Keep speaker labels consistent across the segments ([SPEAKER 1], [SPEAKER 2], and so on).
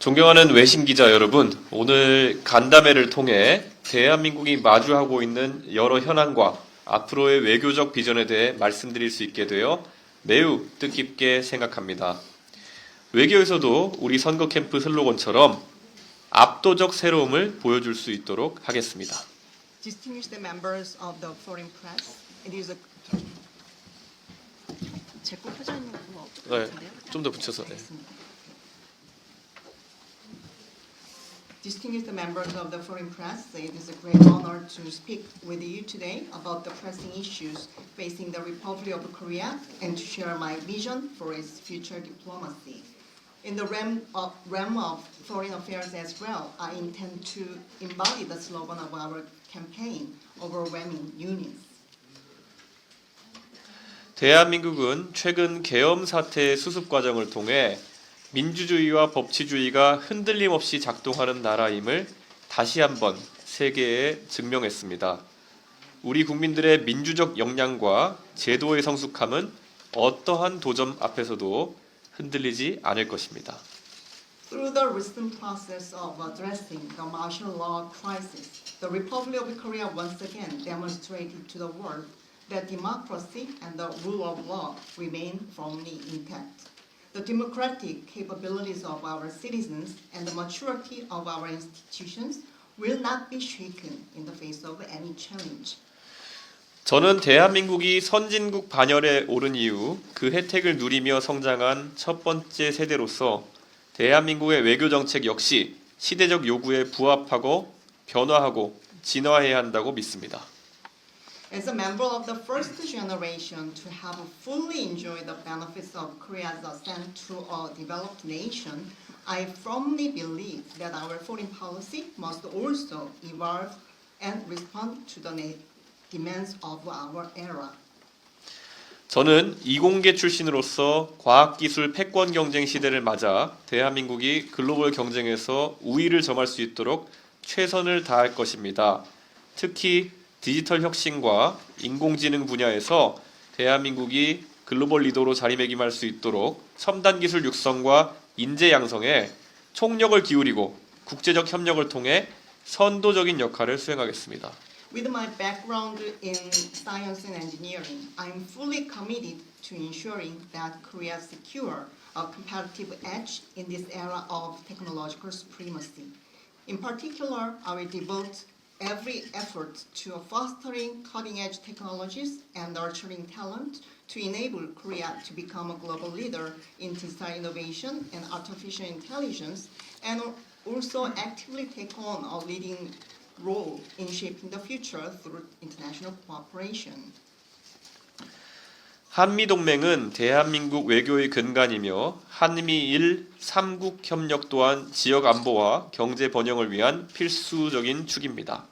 [SPEAKER 1] 존경하는 외신 기자 여러분, 오늘 간담회를 통해 대한민국이 마주하고 있는 여러 현안과 앞으로의 외교적 비전에 대해 말씀드릴 수 있게 되어 매우 뜻깊게 생각합니다. 외교에서도 우리 선거 캠프 슬로건처럼 압도적 새로움을 보여줄 수 있도록 하겠습니다.
[SPEAKER 2] Distinguished members of the foreign press, it is a 제거 펴져 있는 거
[SPEAKER 1] 네,
[SPEAKER 2] 같은데요?
[SPEAKER 1] 좀 더 붙여서. 네.
[SPEAKER 2] 알겠습니다. Distinguished members of the foreign press, it is a great honor to speak with you today about the pressing issues facing the Republic of Korea and to share my vision for its future diplomacy. In the realm of foreign affairs as well, I intend to embody the slogan of our campaign, Overwhelming Unions.
[SPEAKER 1] 대한민국은 최근 계엄 사태의 수습 과정을 통해 민주주의와 법치주의가 흔들림 없이 작동하는 나라임을 다시 한번 세계에 증명했습니다. 우리 국민들의 민주적 역량과 제도의 성숙함은 어떠한 도전 앞에서도 흔들리지 않을 것입니다.
[SPEAKER 2] Through the recent process of addressing the martial law crisis, the Republic of Korea once again demonstrated to the world that democracy and the rule of law remain firmly intact. The democratic capabilities of our citizens and the maturity of our institutions will not be shaken in the face of any challenge.
[SPEAKER 1] 저는 대한민국이 선진국 반열에 오른 이후 그 혜택을 누리며 성장한 첫 번째 세대로서 대한민국의 외교 정책 역시 시대적 요구에 부합하고 변화하고 진화해야 한다고 믿습니다.
[SPEAKER 2] As a member of the first generation to have fully enjoyed the benefits of Korea's ascent to a developed nation, I firmly believe that our foreign policy must also evolve and respond to the demands of our era.
[SPEAKER 1] 저는 이공계 출신으로서 과학기술 패권 경쟁 시대를 맞아 대한민국이 글로벌 경쟁에서 우위를 점할 수 있도록 최선을 다할 것입니다. 특히 디지털 혁신과 인공지능 분야에서 대한민국이 글로벌 리더로 자리매김할 수 있도록 첨단 기술 육성과 인재 양성에 총력을 기울이고 국제적 협력을 통해 선도적인 역할을 수행하겠습니다.
[SPEAKER 2] With my background in science and engineering, I am fully committed to ensuring that Korea secure a competitive edge in this era of technological supremacy. In particular, I will devote every effort to fostering cutting-edge technologies and nurturing talent to enable Korea to become a global leader in digital innovation and artificial intelligence, and also actively take on a leading role in shaping the future through international cooperation.
[SPEAKER 1] 한미동맹은 대한민국 외교의 근간이며 한미일 3국 협력 또한 지역 안보와 경제 번영을 위한 필수적인 축입니다.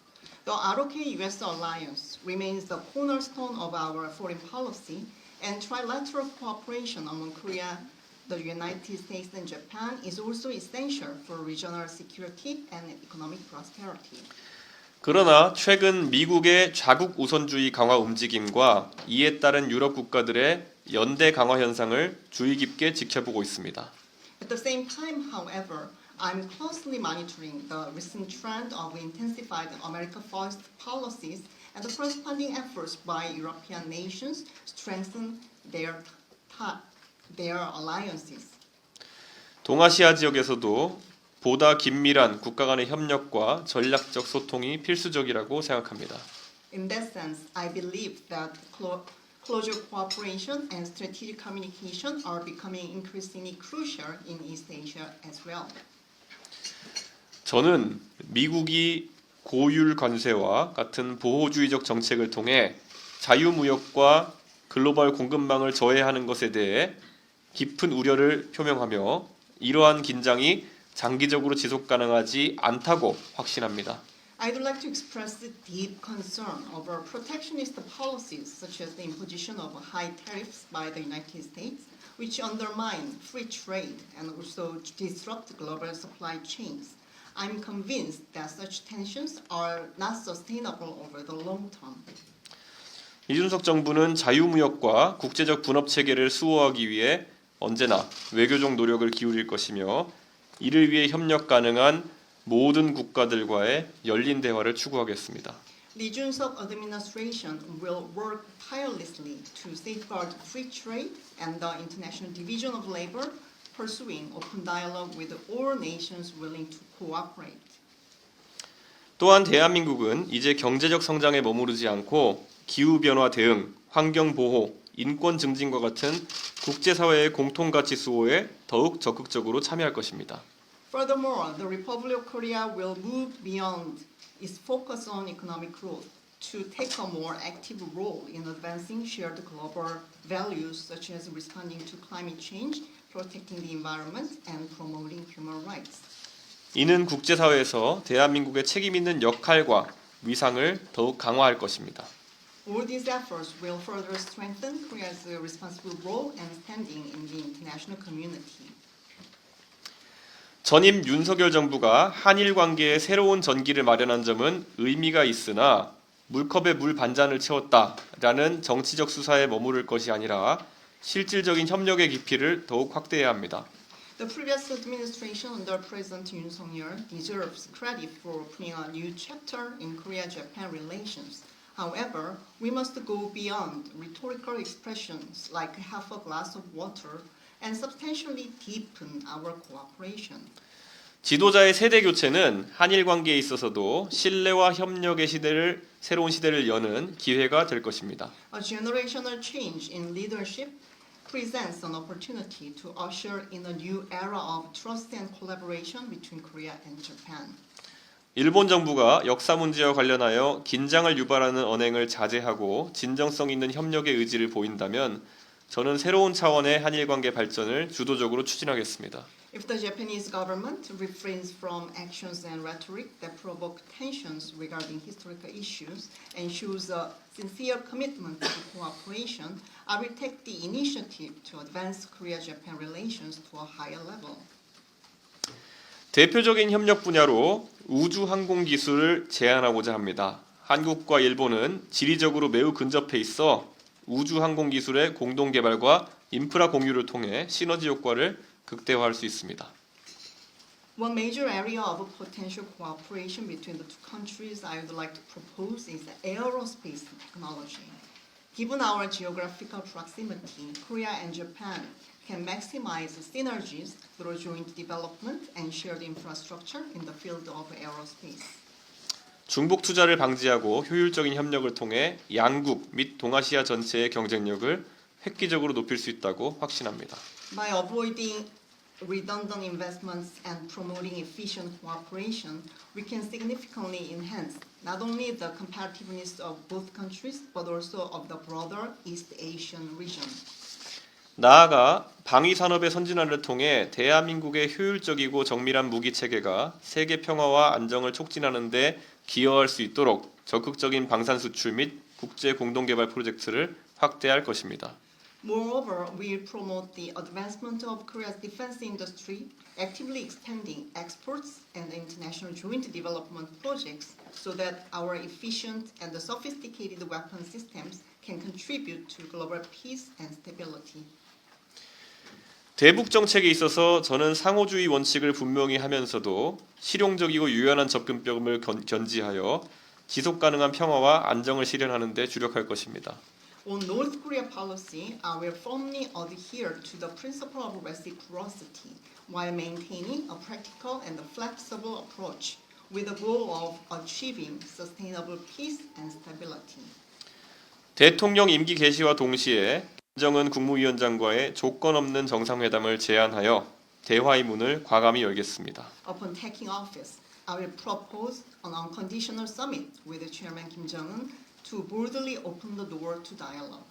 [SPEAKER 2] The ROK-US alliance remains the cornerstone of our foreign policy, and trilateral cooperation among Korea, the United States, and Japan is also essential for regional security and economic prosperity.
[SPEAKER 1] 그러나 최근 미국의 자국 우선주의 강화 움직임과 이에 따른 유럽 국가들의 연대 강화 현상을 주의 깊게 지켜보고 있습니다.
[SPEAKER 2] At the same time, however, I'm closely monitoring the recent trend of intensified America First policies and the corresponding efforts by European nations to strengthen their alliances.
[SPEAKER 1] 동아시아 지역에서도 보다 긴밀한 국가 간의 협력과 전략적 소통이 필수적이라고 생각합니다.
[SPEAKER 2] In that sense, I believe that closer cooperation and strategic communication are becoming increasingly crucial in East Asia as well.
[SPEAKER 1] 저는 미국이 고율 관세와 같은 보호주의적 정책을 통해 자유무역과 글로벌 공급망을 저해하는 것에 대해 깊은 우려를 표명하며 이러한 긴장이 장기적으로 지속 가능하지 않다고 확신합니다.
[SPEAKER 2] I'd like to express deep concern over protectionist policies such as the imposition of high tariffs by the United States, which undermine free trade and also disrupt global supply chains. I'm convinced that such tensions are not sustainable over the long term.
[SPEAKER 1] 이준석 정부는 자유무역과 국제적 분업 체계를 수호하기 위해 언제나 외교적 노력을 기울일 것이며 이를 위해 협력 가능한 모든 국가들과의 열린 대화를 추구하겠습니다.
[SPEAKER 2] The Junseok administration will work tirelessly to safeguard free trade and the international division of labor, pursuing open dialogue with all nations willing to cooperate.
[SPEAKER 1] 또한 대한민국은 이제 경제적 성장에 머무르지 않고 기후변화 대응, 환경보호, 인권 증진과 같은 국제사회의 공통가치 수호에 더욱 적극적으로 참여할 것입니다.
[SPEAKER 2] Furthermore, the Republic of Korea will move beyond its focus on economic growth to take a more active role in advancing shared global values such as responding to climate change, protecting the environment, and promoting human rights.
[SPEAKER 1] 이는 국제사회에서 대한민국의 책임 있는 역할과 위상을 더욱 강화할 것입니다.
[SPEAKER 2] All these efforts will further strengthen Korea's responsible role and standing in the international community.
[SPEAKER 1] 전임 윤석열 정부가 한일 관계에 새로운 전기를 마련한 점은 의미가 있으나 물컵에 물 반잔을 채웠다라는 정치적 수사에 머무를 것이 아니라 실질적인 협력의 깊이를 더욱 확대해야 합니다.
[SPEAKER 2] The previous administration under President Yoon Suk-yeol deserves credit for opening a new chapter in Korea-Japan relations. However, we must go beyond rhetorical expressions like half a glass of water and substantially deepen our cooperation.
[SPEAKER 1] 지도자의 세대 교체는 한일 관계에 있어서도 신뢰와 협력의 새로운 시대를 여는 기회가 될 것입니다.
[SPEAKER 2] A generational change in leadership presents an opportunity to usher in a new era of trust and collaboration between Korea and Japan.
[SPEAKER 1] 일본 정부가 역사 문제와 관련하여 긴장을 유발하는 언행을 자제하고 진정성 있는 협력의 의지를 보인다면 저는 새로운 차원의 한일 관계 발전을 주도적으로 추진하겠습니다.
[SPEAKER 2] If the Japanese government refrains from actions and rhetoric that provoke tensions regarding historical issues and shows a sincere commitment to cooperation, I will take the initiative to advance Korea-Japan relations to a higher level.
[SPEAKER 1] 대표적인 협력 분야로 우주 항공 기술을 제안하고자 합니다. 한국과 일본은 지리적으로 매우 근접해 있어 우주 항공 기술의 공동 개발과 인프라 공유를 통해 시너지 효과를 극대화할 수 있습니다.
[SPEAKER 2] One major area of potential cooperation between the two countries I would like to propose is aerospace technology. Given our geographical proximity, Korea and Japan can maximize synergies through joint development and shared infrastructure in the field of aerospace.
[SPEAKER 1] 중복 투자를 방지하고 효율적인 협력을 통해 양국 및 동아시아 전체의 경쟁력을 획기적으로 높일 수 있다고 확신합니다.
[SPEAKER 2] By avoiding redundant investments and promoting efficient cooperation, we can significantly enhance not only the competitiveness of both countries but also of the broader East Asian region.
[SPEAKER 1] 나아가 방위 산업의 선진화를 통해 대한민국의 효율적이고 정밀한 무기 체계가 세계 평화와 안정을 촉진하는 데 기여할 수 있도록 적극적인 방산 수출 및 국제 공동 개발 프로젝트를 확대할 것입니다.
[SPEAKER 2] Moreover, we will promote the advancement of Korea's defense industry, actively extending exports and international joint development projects so that our efficient and sophisticated weapon systems can contribute to global peace and stability.
[SPEAKER 1] 대북 정책에 있어서 저는 상호주의 원칙을 분명히 하면서도 실용적이고 유연한 접근법을 견지하여 지속 가능한 평화와 안정을 실현하는 데 주력할 것입니다.
[SPEAKER 2] On North Korea policy, I will firmly adhere to the principle of reciprocity while maintaining a practical and flexible approach with the goal of achieving sustainable peace and stability.
[SPEAKER 1] 대통령 임기 개시와 동시에 김정은 국무위원장과의 조건 없는 정상회담을 제안하여 대화의 문을 과감히 열겠습니다.
[SPEAKER 2] Upon taking office, I will propose an unconditional summit with Chairman Kim Jong-un to boldly open the door to dialogue.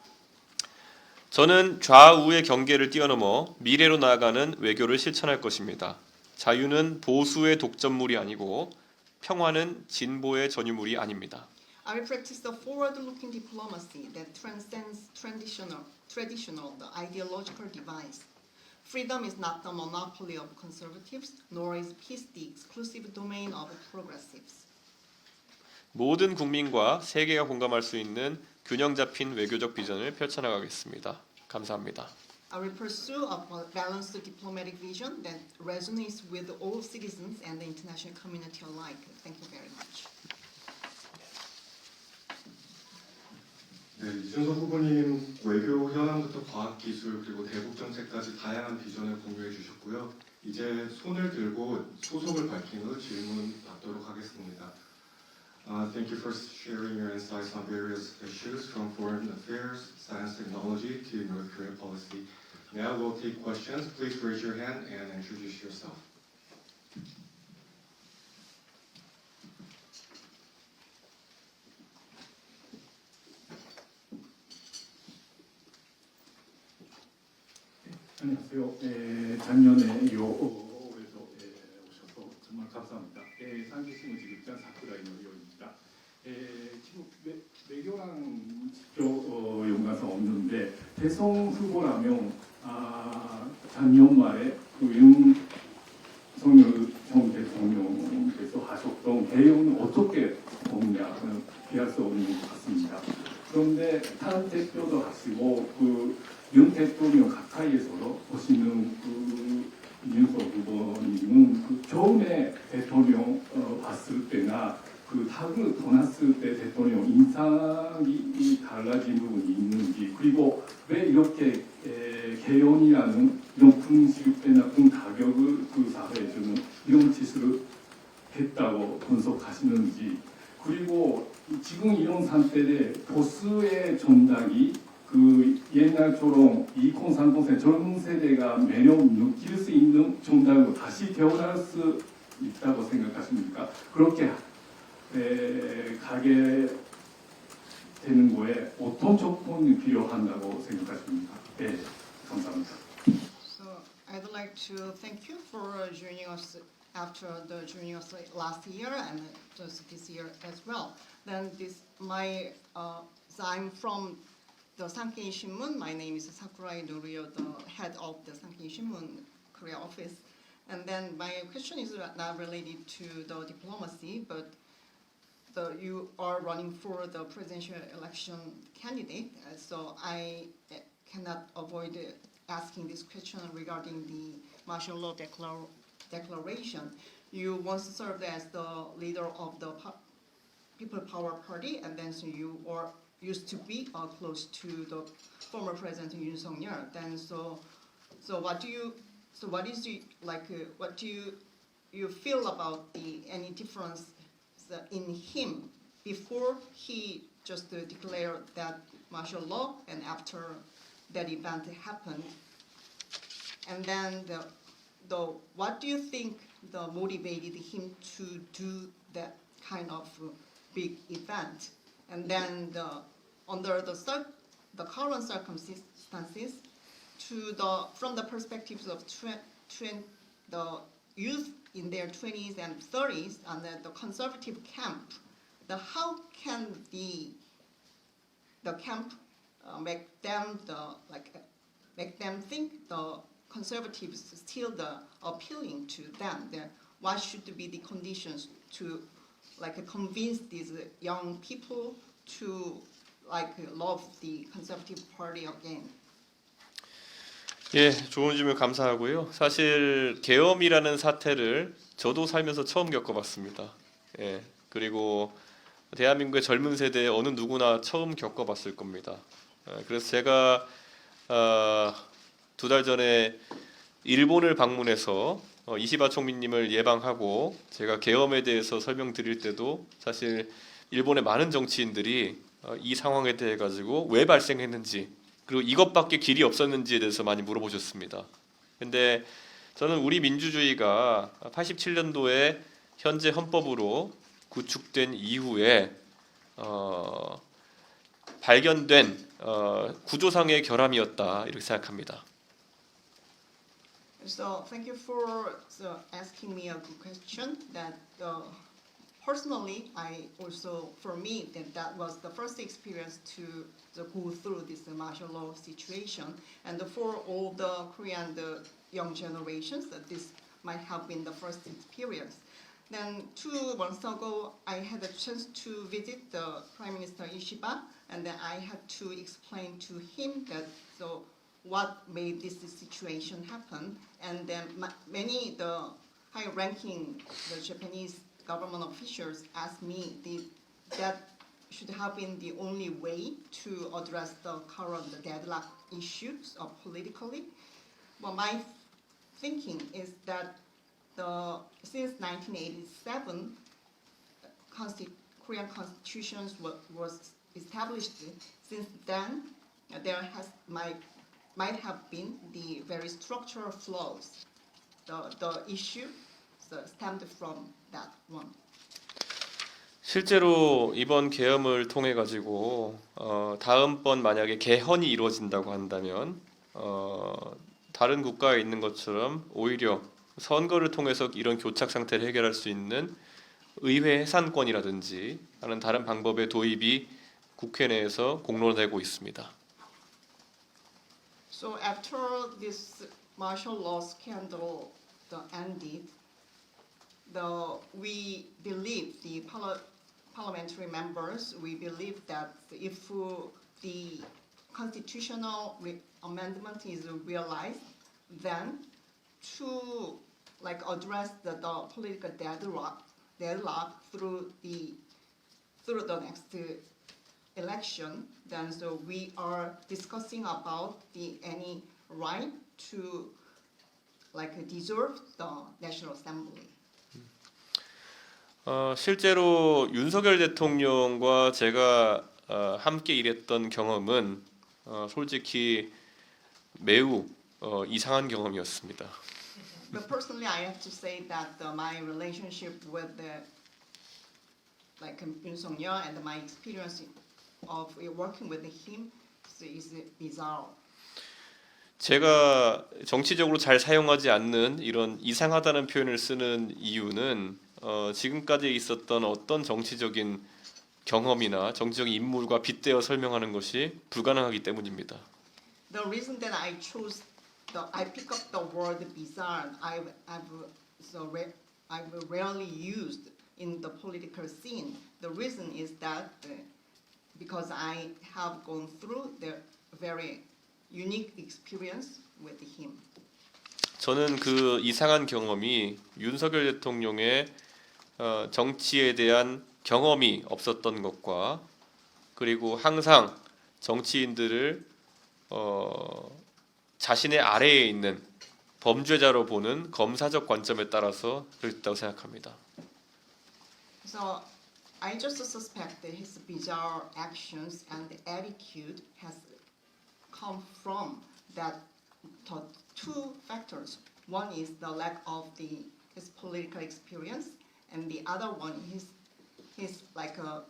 [SPEAKER 1] 저는 좌우의 경계를 뛰어넘어 미래로 나아가는 외교를 실천할 것입니다. 자유는 보수의 독점물이 아니고 평화는 진보의 전유물이 아닙니다.
[SPEAKER 2] I will practice the forward-looking diplomacy that transcends traditional the ideological device. Freedom is not the monopoly of conservatives, nor is peace the exclusive domain of progressives.
[SPEAKER 1] 모든 국민과 세계가 공감할 수 있는 균형 잡힌 외교적 비전을 펼쳐나가겠습니다. 감사합니다.
[SPEAKER 2] I will pursue a balanced diplomatic vision that resonates with all citizens and the international community alike. Thank you very much.
[SPEAKER 3] 네, 이준석 후보님 외교 현안부터 과학기술 그리고 대북 정책까지 다양한 비전을 공유해 주셨고요. 이제 손을 들고 소속을 밝힌 후 질문 받도록 하겠습니다. Thank you for sharing your insights on various issues from foreign affairs, science, technology to North Korea policy. Now we'll take questions. Please raise your hand and introduce yourself.
[SPEAKER 4] 안녕하세요. 작년에 요에서 오셔서 정말 감사합니다. 상기신문 지급자 사쿠라이 노리오입니다. 지금 외교랑 직접 연관성 없는데 대선 후보라면 작년 말에 윤석열 전 대통령께서 하셨던 개혁은 어떻게 보느냐는 피할 수 없는 것 같습니다. 그런데 다른 대표도 하시고 윤 대통령 가까이에서 보시는 이준석 후보님은 처음에 대통령 봤을 때나 닭을 떠났을 때 대통령 인상이 달라진 부분이 있는지, 그리고 왜 이렇게 개헌이라는 이런 큰 실패나 큰 가격을 사회에 주는 이런 짓을 했다고 분석하시는지, 그리고 지금 이런 상태에 보수의 전당이 옛날처럼 2030세 젊은 세대가 매력 느낄 수 있는 정당으로 다시 태어날 수 있다고 생각하십니까? 그렇게 가게 되는 거에 어떤 조건이 필요한다고 생각하십니까? 네, 감사합니다.
[SPEAKER 2] So I'd like to thank you for joining us after joining us last year and just this year as well. Then so I'm from the Sankei Shinmun. My name is Sakurai Norio, the head of the Sankei Shinmun Korea office. And then my question is not related to the diplomacy, but you are running for the presidential election candidate. So I cannot avoid asking this question regarding the martial law declaration. You once served as the leader of the People Power Party, and then so you used to be close to the former President Yoon Suk-yeol. Then what do you feel about any difference in him before he just declared that martial law and after that event happened? And then what do you think motivated him to do that kind of big event? And then under the current circumstances, from the perspectives of the youth in their 20s and 30s and the conservative camp, how can the camp make them think the conservatives still appealing to them? What should be the conditions to convince these young people to love the Conservative Party again?
[SPEAKER 1] 예, 좋은 질문 감사하고요. 사실 계엄이라는 사태를 저도 살면서 처음 겪어봤습니다. 예, 그리고 대한민국의 젊은 세대 어느 누구나 처음 겪어봤을 겁니다. 그래서 제가 2달 전에 일본을 방문해서 이시바 총리님을 예방하고 제가 계엄에 대해서 설명드릴 때도 사실 일본의 많은 정치인들이 이 상황에 대해 가지고 왜 발생했는지, 그리고 이것밖에 길이 없었는지에 대해서 많이 물어보셨습니다. 근데 저는 우리 민주주의가 87년도에 현재 헌법으로 구축된 이후에 발견된 구조상의 결함이었다, 이렇게 생각합니다.
[SPEAKER 2] So thank you for asking me a good question. That personally, for me, that was the first experience to go through this martial law situation, and for all the Korean young generations, that this might have been the first experience. Then 2 months ago, I had a chance to visit the Prime Minister Ishiba, and then I had to explain to him that what made this situation happen, and then many the high-ranking the Japanese government officials asked me that should have been the only way to address the current deadlock issues politically. But my thinking is that since 1987, Korean constitutions was established. Since then, there might have been the very structural flaws. The issue stemmed from that one.
[SPEAKER 1] 실제로 이번 계엄을 통해 가지고 다음번 만약에 개헌이 이루어진다고 한다면 다른 국가에 있는 것처럼 오히려 선거를 통해서 이런 교착 상태를 해결할 수 있는 의회 해산권이라든지 하는 다른 방법의 도입이 국회 내에서 공론되고 있습니다.
[SPEAKER 2] So after this martial law scandal ended, we believe the parliamentary members, we believe that if the constitutional amendment is realized, then to address the political deadlock through the next election, then so we are discussing about any right to dissolve the National Assembly.
[SPEAKER 1] 실제로 윤석열 대통령과 제가 함께 일했던 경험은 솔직히 매우 이상한 경험이었습니다.
[SPEAKER 2] But personally, I have to say that my relationship with Yoon Suk-yeol and my experience of working with him is bizarre.
[SPEAKER 1] 제가 정치적으로 잘 사용하지 않는 이런 이상하다는 표현을 쓰는 이유는 지금까지 있었던 어떤 정치적인 경험이나 정치적인 인물과 빗대어 설명하는 것이 불가능하기 때문입니다.
[SPEAKER 2] The reason that I pick up the word bizarre, I've rarely used in the political scene. The reason is that because I have gone through the very unique experience with him.
[SPEAKER 1] 저는 그 이상한 경험이 윤석열 대통령의 정치에 대한 경험이 없었던 것과 그리고 항상 정치인들을 자신의 아래에 있는 범죄자로 보는 검사적 관점에 따라서 그렇다고 생각합니다.
[SPEAKER 2] So I just suspect that his bizarre actions and attitude has come from two factors. One is the lack of his political experience, and the other one is his a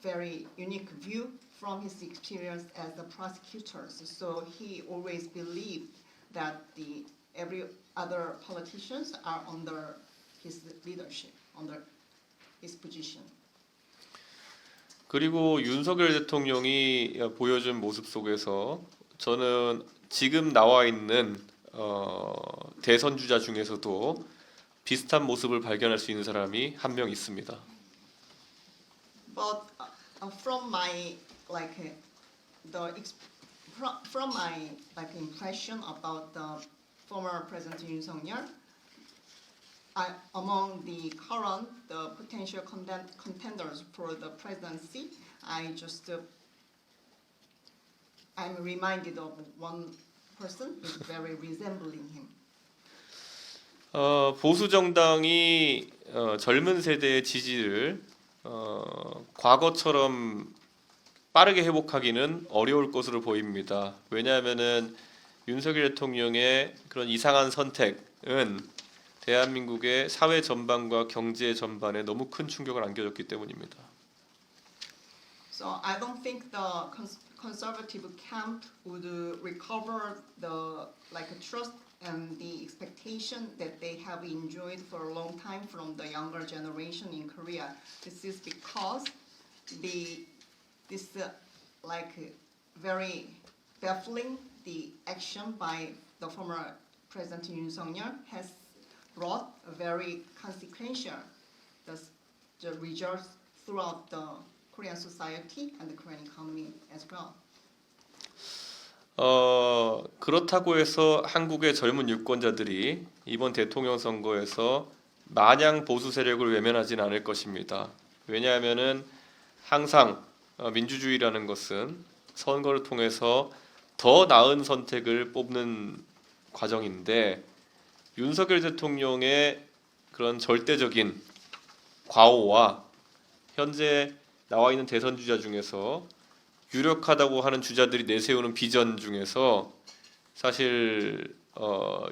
[SPEAKER 2] very unique view from his experience as a prosecutor. So he always believed that every other politicians are under his leadership, under his position.
[SPEAKER 1] 그리고 윤석열 대통령이 보여준 모습 속에서 저는 지금 나와 있는 대선 주자 중에서도 비슷한 모습을 발견할 수 있는 사람이 한 명 있습니다.
[SPEAKER 2] But from my impression about the former President Yoon Suk-yeol, among the current potential contenders for the presidency, I'm reminded of one person who's very resembling him.
[SPEAKER 1] 보수 정당이 젊은 세대의 지지를 과거처럼 빠르게 회복하기는 어려울 것으로 보입니다. 왜냐하면은 윤석열 대통령의 그런 이상한 선택은 대한민국의 사회 전반과 경제 전반에 너무 큰 충격을 안겨줬기 때문입니다.
[SPEAKER 2] So I don't think the conservative camp would recover the trust and the expectation that they have enjoyed for a long time from the younger generation in Korea. This is because this very baffling the action by the former President Yoon Suk-yeol has brought a very consequential the results throughout the Korean society and the Korean economy as well.
[SPEAKER 1] 그렇다고 해서 한국의 젊은 유권자들이 이번 대통령 선거에서 마냥 보수 세력을 외면하지는 않을 것입니다. 왜냐하면은 항상 민주주의라는 것은 선거를 통해서 더 나은 선택을 뽑는 과정인데 윤석열 대통령의 그런 절대적인 과오와 현재 나와 있는 대선 주자 중에서 유력하다고 하는 주자들이 내세우는 비전 중에서 사실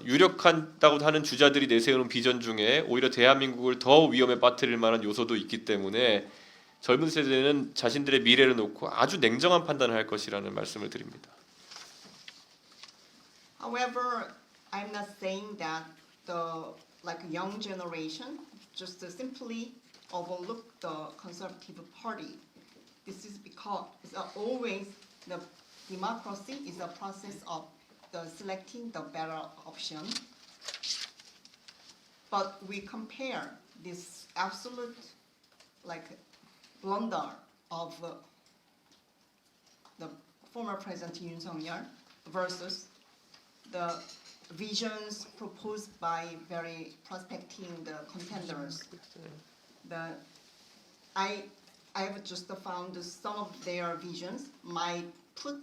[SPEAKER 1] 유력하다고 하는 주자들이 내세우는 비전 중에 오히려 대한민국을 더 위험에 빠뜨릴 만한 요소도 있기 때문에 젊은 세대는 자신들의 미래를 놓고 아주 냉정한 판단을 할 것이라는 말씀을 드립니다.
[SPEAKER 2] However, I'm not saying that the young generation just simply overlook the Conservative Party. This is because always the democracy is a process of selecting the better option. But we compare this absolute blunder of the former President Yoon Suk-yeol versus the visions proposed by very prospecting the contenders. I have just found some of their visions might put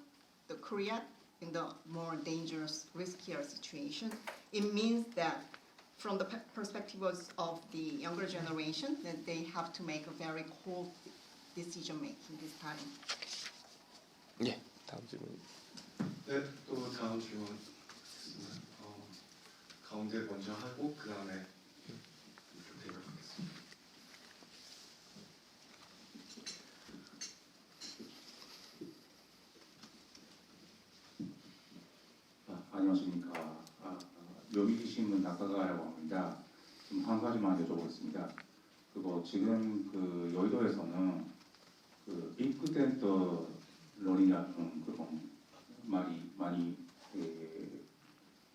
[SPEAKER 2] the Korea in the more dangerous, riskier situation. It means that from the perspective of the younger generation, that they have to make a very cold decision making this time.
[SPEAKER 1] 예, 다음 질문.
[SPEAKER 3] 네, 또 다음 질문 있습니다. 가운데 먼저 하고 그 다음에 대답하겠습니다.
[SPEAKER 5] 안녕하십니까. 묘미신문 작가라고 합니다. 좀 한 가지만 여쭤보겠습니다. 그리고 지금 그 여의도에서는 그 빅데이터 런이라는 그런 말이 많이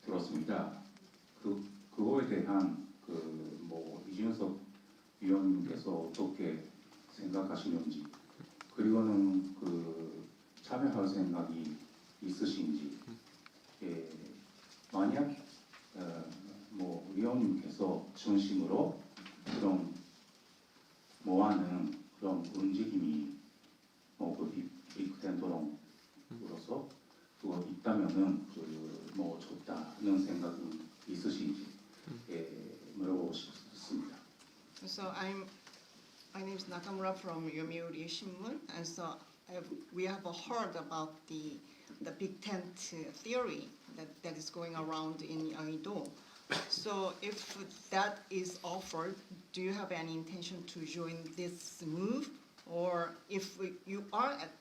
[SPEAKER 5] 들었습니다. 그거에 대한 이준석 위원님께서 어떻게 생각하시는지, 그리고는 그 참여할 생각이 있으신지, 만약 위원님께서 중심으로 그런 모아는 그런 움직임이 그 빅텐더로서 그거 있다면은 좋다는 생각은 있으신지 물어보고 싶습니다.
[SPEAKER 2] So my name is Nakamura from Yomiuri Shimbun, and so we have heard about the big tent theory that is going around in Yeouido. So if that is offered, do you have any intention to join this move, or if you are at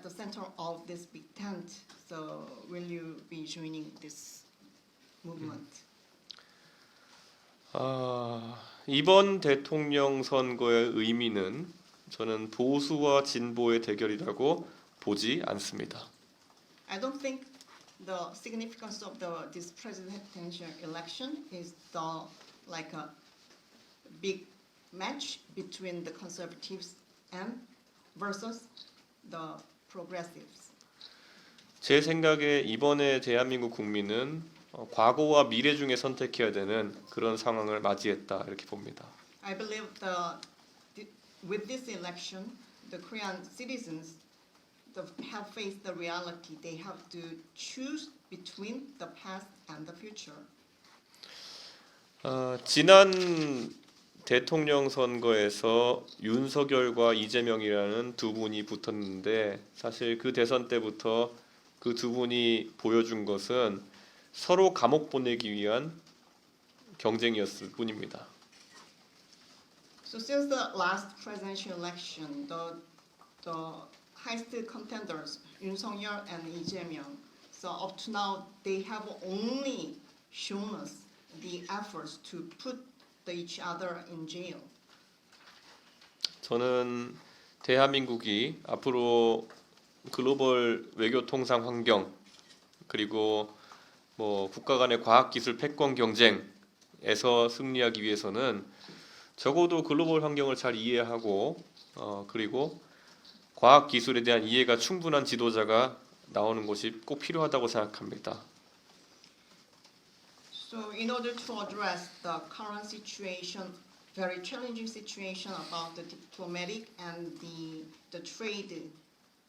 [SPEAKER 2] the center of this big tent, so will you be joining this movement?
[SPEAKER 1] 이번 대통령 선거의 의미는 저는 보수와 진보의 대결이라고 보지 않습니다.
[SPEAKER 2] I don't think the significance of this presidential election is a big match between the conservatives and versus the progressives.
[SPEAKER 1] 제 생각에 이번에 대한민국 국민은 과거와 미래 중에 선택해야 되는 그런 상황을 맞이했다 이렇게 봅니다.
[SPEAKER 2] I believe with this election, the Korean citizens have faced the reality. They have to choose between the past and the future.
[SPEAKER 1] 지난 대통령 선거에서 윤석열과 이재명이라는 두 분이 붙었는데 사실 그 대선 때부터 그 두 분이 보여준 것은 서로 감옥 보내기 위한 경쟁이었을 뿐입니다.
[SPEAKER 2] So since the last presidential election, the highest contenders Yoon Suk-yeol and Lee Jae-myung, so up to now they have only shown us the efforts to put each other in jail.
[SPEAKER 1] 저는 대한민국이 앞으로 글로벌 외교 통상 환경 그리고 국가 간의 과학기술 패권 경쟁에서 승리하기 위해서는 적어도 글로벌 환경을 잘 이해하고 그리고 과학 기술에 대한 이해가 충분한 지도자가 나오는 것이 꼭 필요하다고 생각합니다.
[SPEAKER 2] So in order to address the current situation, very challenging situation about the diplomatic and the trade,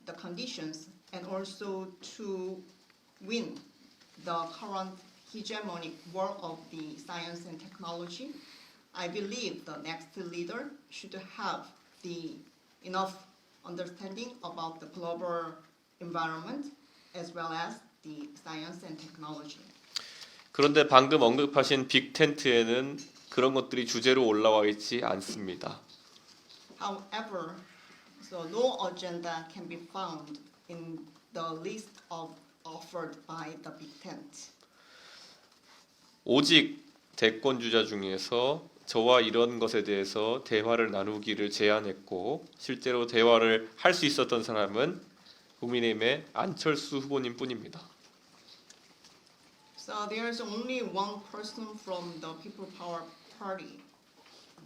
[SPEAKER 2] the conditions, and also to win the current hegemonic war of the science and technology, I believe the next leader should have the enough understanding about the global environment as well as the science and technology.
[SPEAKER 1] 그런데 방금 언급하신 빅텐트에는 그런 것들이 주제로 올라와 있지 않습니다.
[SPEAKER 2] However, so no agenda can be found in the list of offered by the Big Tent.
[SPEAKER 1] 오직 대권 주자 중에서 저와 이런 것에 대해서 대화를 나누기를 제안했고 실제로 대화를 할 수 있었던 사람은 국민의힘의 안철수 후보님 뿐입니다.
[SPEAKER 2] So there's only one person from the People Power Party,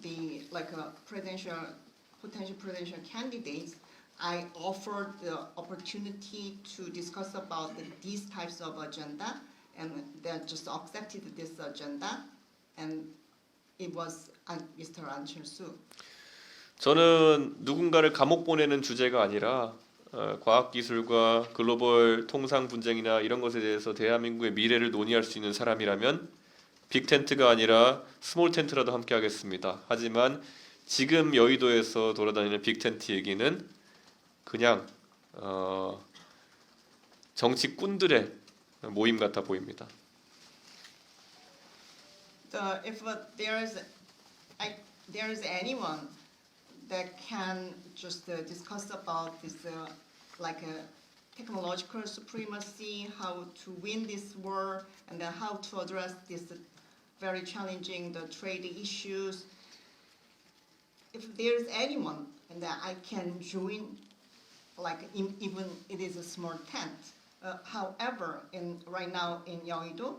[SPEAKER 2] the like a potential presidential candidates. I offered the opportunity to discuss about these types of agenda, and they just accepted this agenda, and it was Mr. An Cheol-soo.
[SPEAKER 1] 저는 누군가를 감옥 보내는 주제가 아니라 과학기술과 글로벌 통상 분쟁이나 이런 것에 대해서 대한민국의 미래를 논의할 수 있는 사람이라면 빅텐트가 아니라 스몰텐트라도 함께 하겠습니다. 하지만 지금 여의도에서 돌아다니는 빅텐트 얘기는 그냥 정치꾼들의 모임 같아 보입니다.
[SPEAKER 2] If there is anyone that can just discuss about this like a technological supremacy, how to win this war, and then how to address this very challenging the trade issues. If there is anyone, and that I can join, like even it is a small tent. However, right now in Yeouido,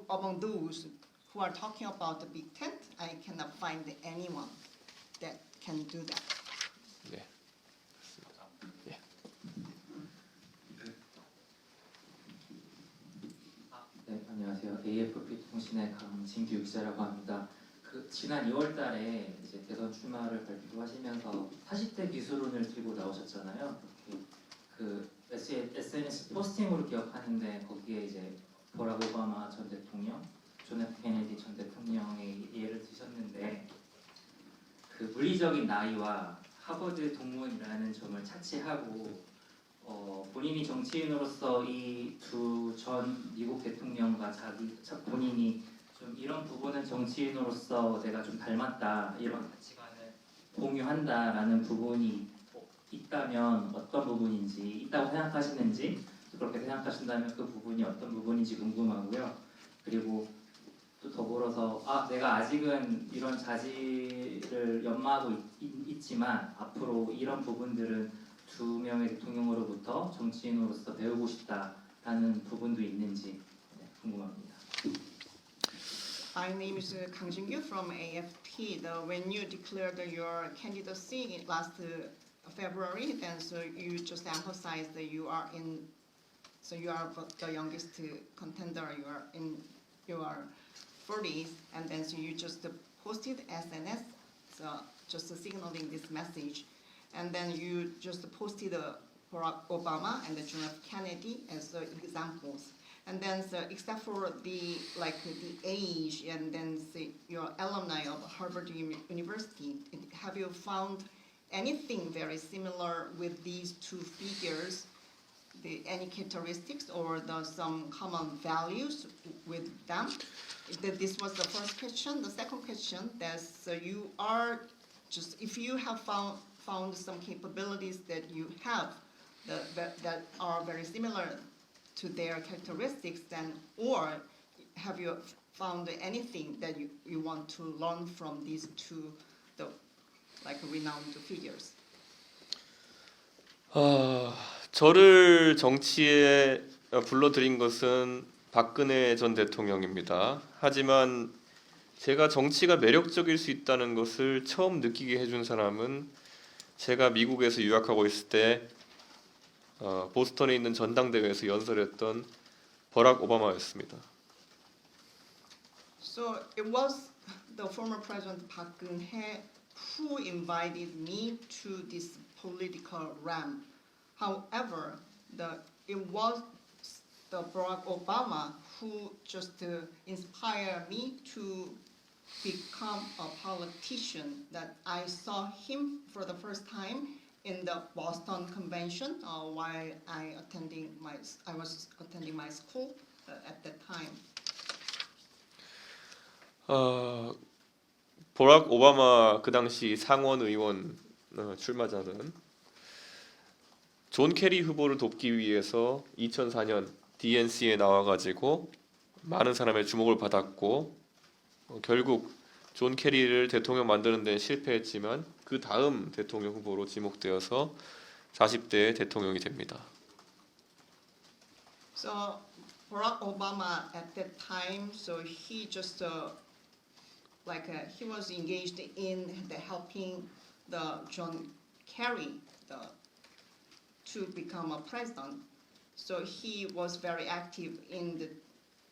[SPEAKER 2] among those who are talking about the big tent, I cannot find anyone that can do that.
[SPEAKER 1] 네. 예.
[SPEAKER 6] 네, 안녕하세요. AFP 통신의 강진규 기자라고 합니다. 지난 2월달에 이제 대선 출마를 발표하시면서 40대 기술론을 들고 나오셨잖아요. SNS 포스팅으로 기억하는데 거기에 이제 버락 오바마 전 대통령, 존 F 케네디 전 대통령의 예를 드셨는데 물리적인 나이와 하버드 동문이라는 점을 차치하고 본인이 정치인으로서 이 두 전 미국 대통령과 본인이 좀 이런 부분은 정치인으로서 내가 좀 닮았다, 이런 가치관을 공유한다라는 부분이 있다면 어떤 부분인지, 있다고 생각하시는지, 그렇게 생각하신다면 그 부분이 어떤 부분인지 궁금하고요. 그리고 또 더불어서 내가 아직은 이런 자질을 연마하고 있지만 앞으로 이런 부분들은 두 명의 대통령으로부터 정치인으로서 배우고 싶다라는 부분도 있는지 궁금합니다.
[SPEAKER 2] My name is Kang Jin-gyu from AFP. When you declared your candidacy last February, then so you just emphasized that you are the youngest contender. You are in your 40s, and then so you just posted SNS, so just signaling this message, and then you just posted Barack Obama and John F. Kennedy as examples. And then, so except for the age, and then your alumni of Harvard University, have you found anything very similar with these two figures? Any characteristics or some common values with them? This was the first question. The second question, you are just if you have found some capabilities that you have that are very similar to their characteristics, then or have you found anything that you want to learn from these two renowned figures?
[SPEAKER 1] 저를 정치에 불러들인 것은 박근혜 전 대통령입니다. 하지만 제가 정치가 매력적일 수 있다는 것을 처음 느끼게 해준 사람은 제가 미국에서 유학하고 있을 때 보스턴에 있는 전당대회에서 연설했던 버락 오바마였습니다.
[SPEAKER 2] So it was the former President Park Geun-hye who invited me to this political realm. However, it was the Barack Obama who just inspired me to become a politician. That I saw him for the first time in the Boston Convention while I was attending my school at that time.
[SPEAKER 1] 버락 오바마 그 당시 상원 의원 출마자는 존 케리 후보를 돕기 위해서 2004년 DNC에 나와가지고 많은 사람의 주목을 받았고 결국 존 케리를 대통령 만드는 데는 실패했지만 그 다음 대통령 후보로 지목되어서 40대 대통령이 됩니다.
[SPEAKER 2] So Barack Obama at that time, so he just he was engaged in helping the John Kerry to become a president. So he was very active in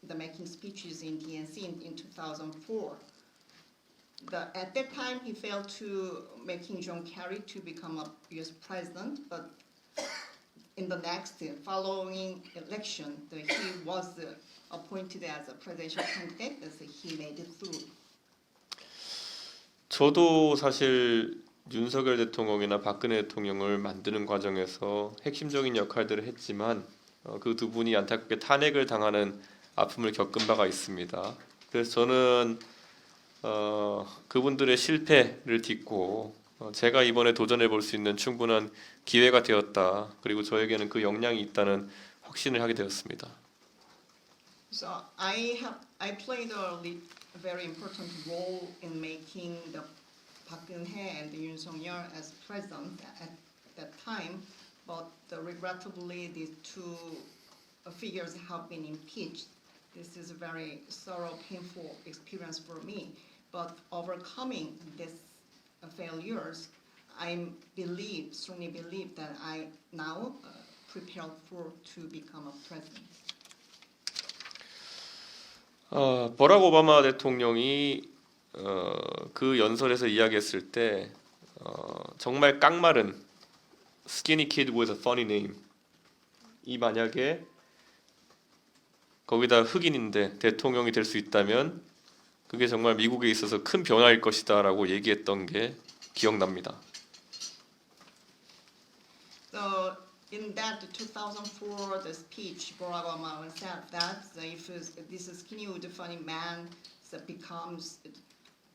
[SPEAKER 2] the making speeches in DNC in 2004. At that time, he failed to making John Kerry to become a U.S. president, but in the next following election, he was appointed as a presidential candidate, as he made it through.
[SPEAKER 1] 저도 사실 윤석열 대통령이나 박근혜 대통령을 만드는 과정에서 핵심적인 역할들을 했지만 그 두 분이 안타깝게 탄핵을 당하는 아픔을 겪은 바가 있습니다. 그래서 저는 그분들의 실패를 딛고 제가 이번에 도전해 볼 수 있는 충분한 기회가 되었다. 그리고 저에게는 그 역량이 있다는 확신을 하게 되었습니다.
[SPEAKER 2] So I played a very important role in making the Park Geun-hye and Yoon Suk-yeol as president at that time, but regrettably these two figures have been impeached. This is a very sorrow, painful experience for me. But overcoming these failures, I strongly believe that I now prepared to become a president.
[SPEAKER 1] 버락 오바마 대통령이 그 연설에서 이야기했을 때 정말 깡마른 skinny kid with a funny name 이 만약에 거기다 흑인인데 대통령이 될 수 있다면 그게 정말 미국에 있어서 큰 변화일 것이다라고 얘기했던 게 기억납니다.
[SPEAKER 2] So in that 2004 the speech, Barack Obama said that if this skinny with funny man becomes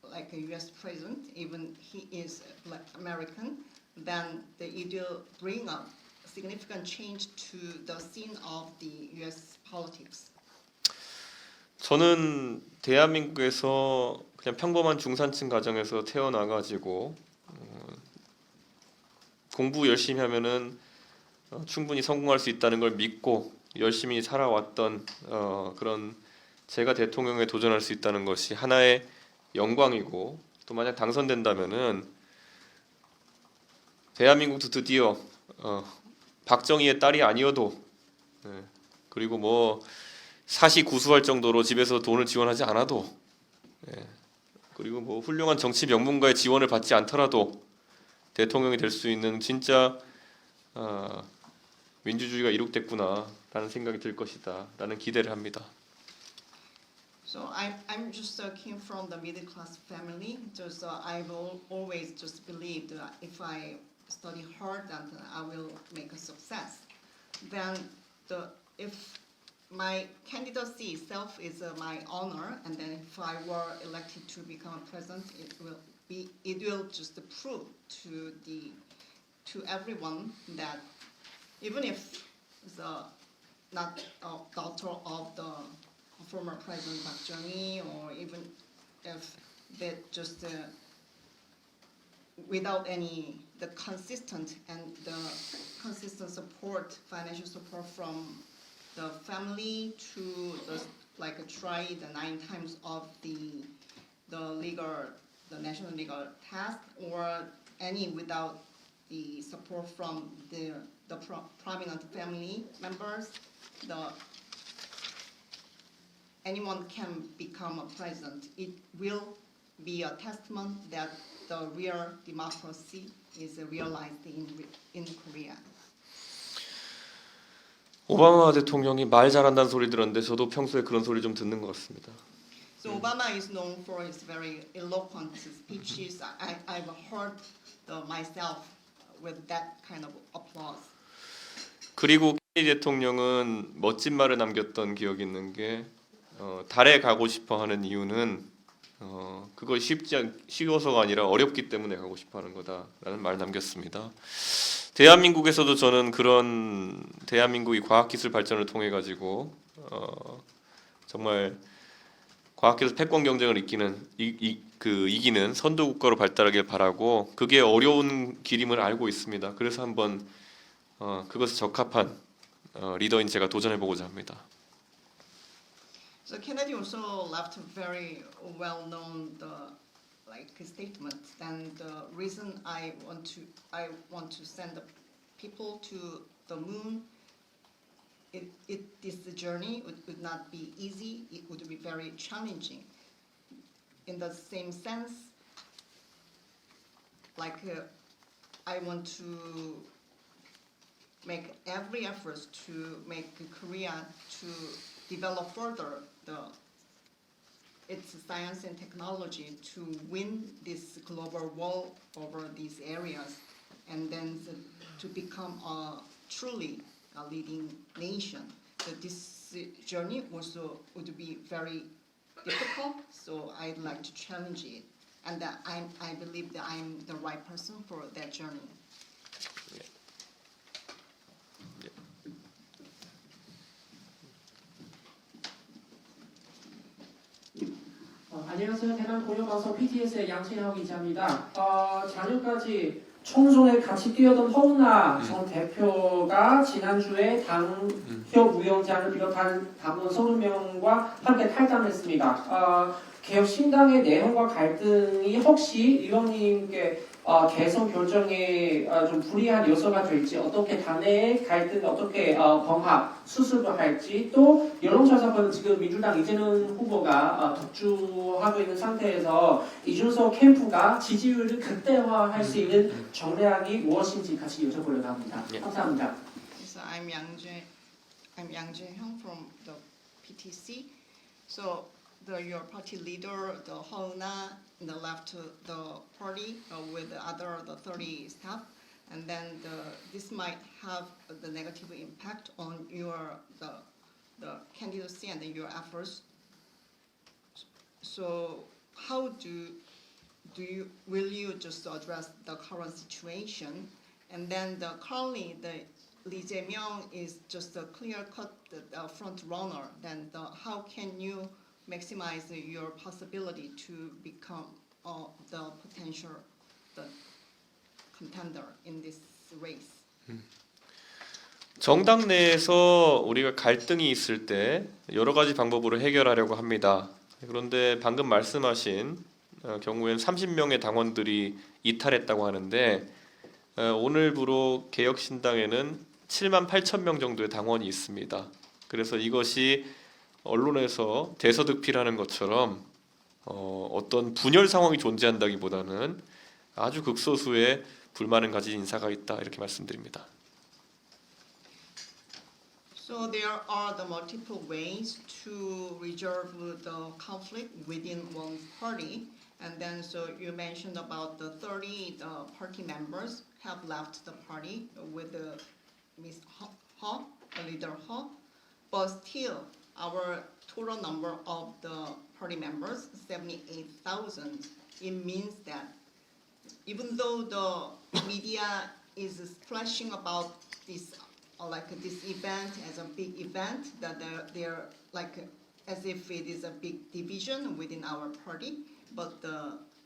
[SPEAKER 2] like a U.S. president, even he is Black American, then it will bring a significant change to the scene of the U.S. politics.
[SPEAKER 1] 저는 대한민국에서 그냥 평범한 중산층 가정에서 태어나가지고 공부 열심히 하면은 충분히 성공할 수 있다는 걸 믿고 열심히 살아왔던 그런 제가 대통령에 도전할 수 있다는 것이 하나의 영광이고 또 만약 당선된다면은 대한민국도 드디어 박정희의 딸이 아니어도 그리고 뭐 사시 구수할 정도로 집에서 돈을 지원하지 않아도 그리고 뭐 훌륭한 정치 명문가의 지원을 받지 않더라도 대통령이 될 수 있는 진짜 민주주의가 이룩됐구나라는 생각이 들 것이다라는 기대를 합니다.
[SPEAKER 2] So I'm just came from the middle class family. Just I've always just believed that if I study hard, that I will make a success. Then if my candidacy itself is my honor, and then if I were elected to become a president, it will just prove to everyone that even if not a daughter of the former President Park Chung-hee, or even if that just without the consistent support, financial support from the family to try the 9 times of the national legal test, or any without the support from the prominent family members, anyone can become a president. It will be a testament that the real democracy is realized in Korea.
[SPEAKER 1] 오바마 대통령이 말 잘한다는 소리 들었는데 저도 평소에 그런 소리 좀 듣는 것 같습니다.
[SPEAKER 2] So Obama is known for his very eloquent speeches. I've heard myself with that kind of applause.
[SPEAKER 1] 그리고 케네디 대통령은 멋진 말을 남겼던 기억이 있는 게 달에 가고 싶어 하는 이유는 그거 쉬워서가 아니라 어렵기 때문에 가고 싶어 하는 거다라는 말을 남겼습니다. 대한민국에서도 저는 그런 대한민국이 과학기술 발전을 통해 가지고 정말 과학기술 패권 경쟁을 이기는 선도 국가로 발달하길 바라고 그게 어려운 길임을 알고 있습니다. 그래서 한번 그것에 적합한 리더인 제가 도전해 보고자 합니다.
[SPEAKER 2] So Kennedy also left a very well-known statement. And the reason I want to send the people to the moon, this journey would not be easy. It would be very challenging. In the same sense, I want to make every effort to make Korea to develop further its science and technology to win this global war over these areas, and then to become truly a leading nation. So this journey also would be very difficult. So I'd like to challenge it, and I believe that I'm the right person for that journey.
[SPEAKER 7] 안녕하세요. 대남고려방송 PTS의 양채혁 기자입니다. 작년까지 총선에 같이 뛰어든 허은하 전 대표가 지난주에 당협 위원장을 비롯한 당원 30명과 함께 탈당했습니다. 개혁신당의 내용과 갈등이 혹시 의원님께 개선 결정에 좀 불리한 요소가 될지, 어떻게 당내의 갈등을 어떻게 수습을 할지, 또 여론조사는 지금 민주당 이재명 후보가 독주하고 있는 상태에서 이준석 캠프가 지지율을 극대화할 수 있는 전략이 무엇인지 같이 여쭤보려고 합니다. 감사합니다.
[SPEAKER 2] So I'm Yang Jae-hyung from the PTC. So your party leader, the Houna, left the party with the 30 staff, and then this might have the negative impact on the candidacy and your efforts. So how will you just address the current situation? And then currently Lee Jae-myung is just a clear-cut front runner. Then how can you maximize your possibility to become the potential contender in this race?
[SPEAKER 1] 정당 내에서 우리가 갈등이 있을 때 여러 가지 방법으로 해결하려고 합니다. 그런데 방금 말씀하신 경우에는 30명의 당원들이 이탈했다고 하는데 오늘부로 개혁신당에는 7만 8천 명 정도의 당원이 있습니다. 그래서 이것이 언론에서 대서득필하는 것처럼 어떤 분열 상황이 존재한다기보다는 아주 극소수의 불만을 가진 인사가 있다, 이렇게 말씀드립니다.
[SPEAKER 2] So there are the multiple ways to resolve the conflict within one party, and then so you mentioned about the 30 party members have left the party with Ms. Ho, the leader Ho, but still our total number of the party members 78,000. It means that even though the media is splashing about this this event as a big event, that they're as if it is a big division within our party, but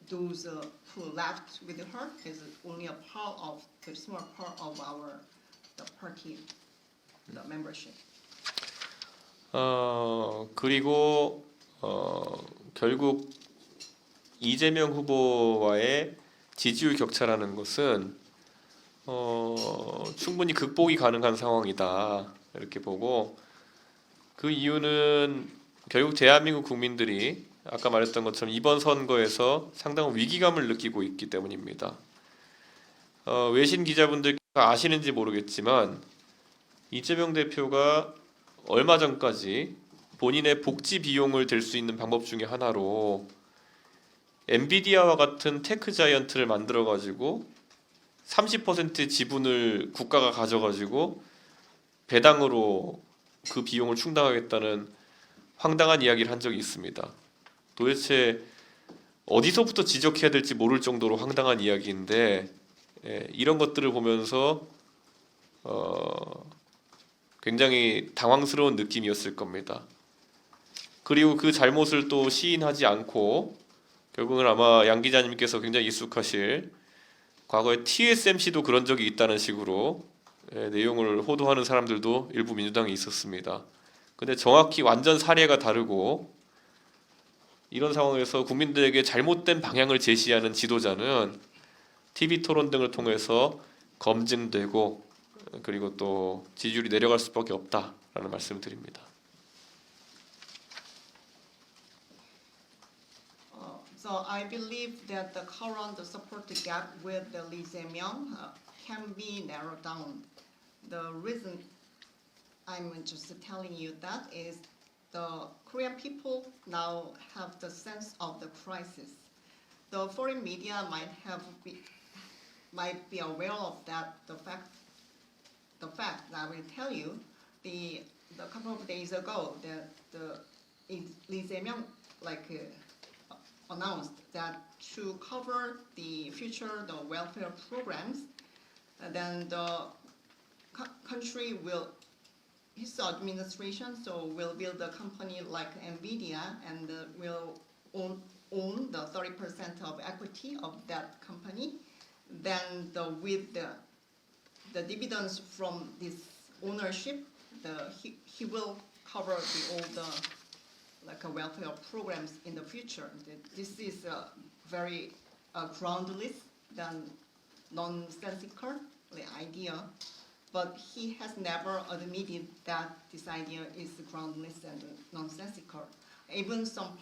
[SPEAKER 2] those who left with her is only a small part of the party, the membership.
[SPEAKER 1] 그리고 결국 이재명 후보와의 지지율 격차라는 것은 충분히 극복이 가능한 상황이다 이렇게 보고, 그 이유는 결국 대한민국 국민들이 아까 말했던 것처럼 이번 선거에서 상당한 위기감을 느끼고 있기 때문입니다. 외신 기자분들께서 아시는지 모르겠지만 이재명 대표가 얼마 전까지 본인의 복지 비용을 댈 수 있는 방법 중에 하나로 엔비디아와 같은 테크 자이언트를 만들어 가지고 30% 지분을 국가가 가져가지고 배당으로 그 비용을 충당하겠다는 황당한 이야기를 한 적이 있습니다. 도대체 어디서부터 지적해야 될지 모를 정도로 황당한 이야기인데, 이런 것들을 보면서 굉장히 당황스러운 느낌이었을 겁니다. 그리고 그 잘못을 또 시인하지 않고 결국은 아마 양 기자님께서 굉장히 익숙하실 과거에 TSMC도 그런 적이 있다는 식으로 내용을 호도하는 사람들도 일부 민주당에 있었습니다. 근데 정확히 완전 사례가 다르고, 이런 상황에서 국민들에게 잘못된 방향을 제시하는 지도자는 TV 토론 등을 통해서 검증되고 그리고 또 지지율이 내려갈 수밖에 없다라는 말씀을 드립니다.
[SPEAKER 2] So I believe that the current support gap with the Lee Jae-myung can be narrowed down. The reason I'm just telling you that is the Korean people now have the sense of the crisis. The foreign media might be aware of that. The fact that I will tell you, the couple of days ago, the Lee Jae-myung announced that to cover the welfare programs, then the country will, his administration, will build a company like NVIDIA and will own the 30% of equity of that company. Then with the dividends from this ownership, he will cover all the welfare programs in the future. This is very groundless than nonsensical idea, but he has never admitted that this idea is groundless and nonsensical. Even some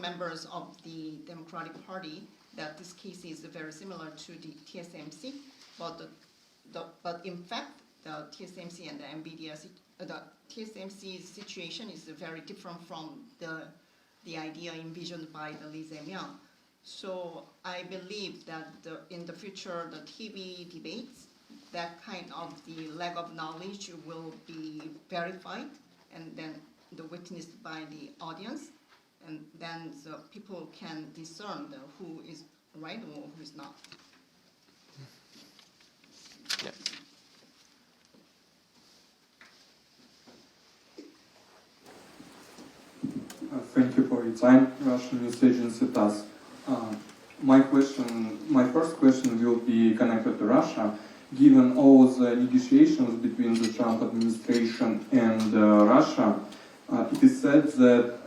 [SPEAKER 2] members of the Democratic Party that this case is very similar to the TSMC, but in fact the TSMC and the NVIDIA, the TSMC situation is very different from the idea envisioned by the Lee Jae-myung. So I believe that in the future, the TV debates, that kind of the lack of knowledge will be verified and then witnessed by the audience, and then the people can discern who is right or who is not.
[SPEAKER 1] Yeah.
[SPEAKER 8] Thank you for your time, Russian News Agency TASS. My first question will be connected to Russia. Given all the negotiations between the Trump administration and Russia, it is said that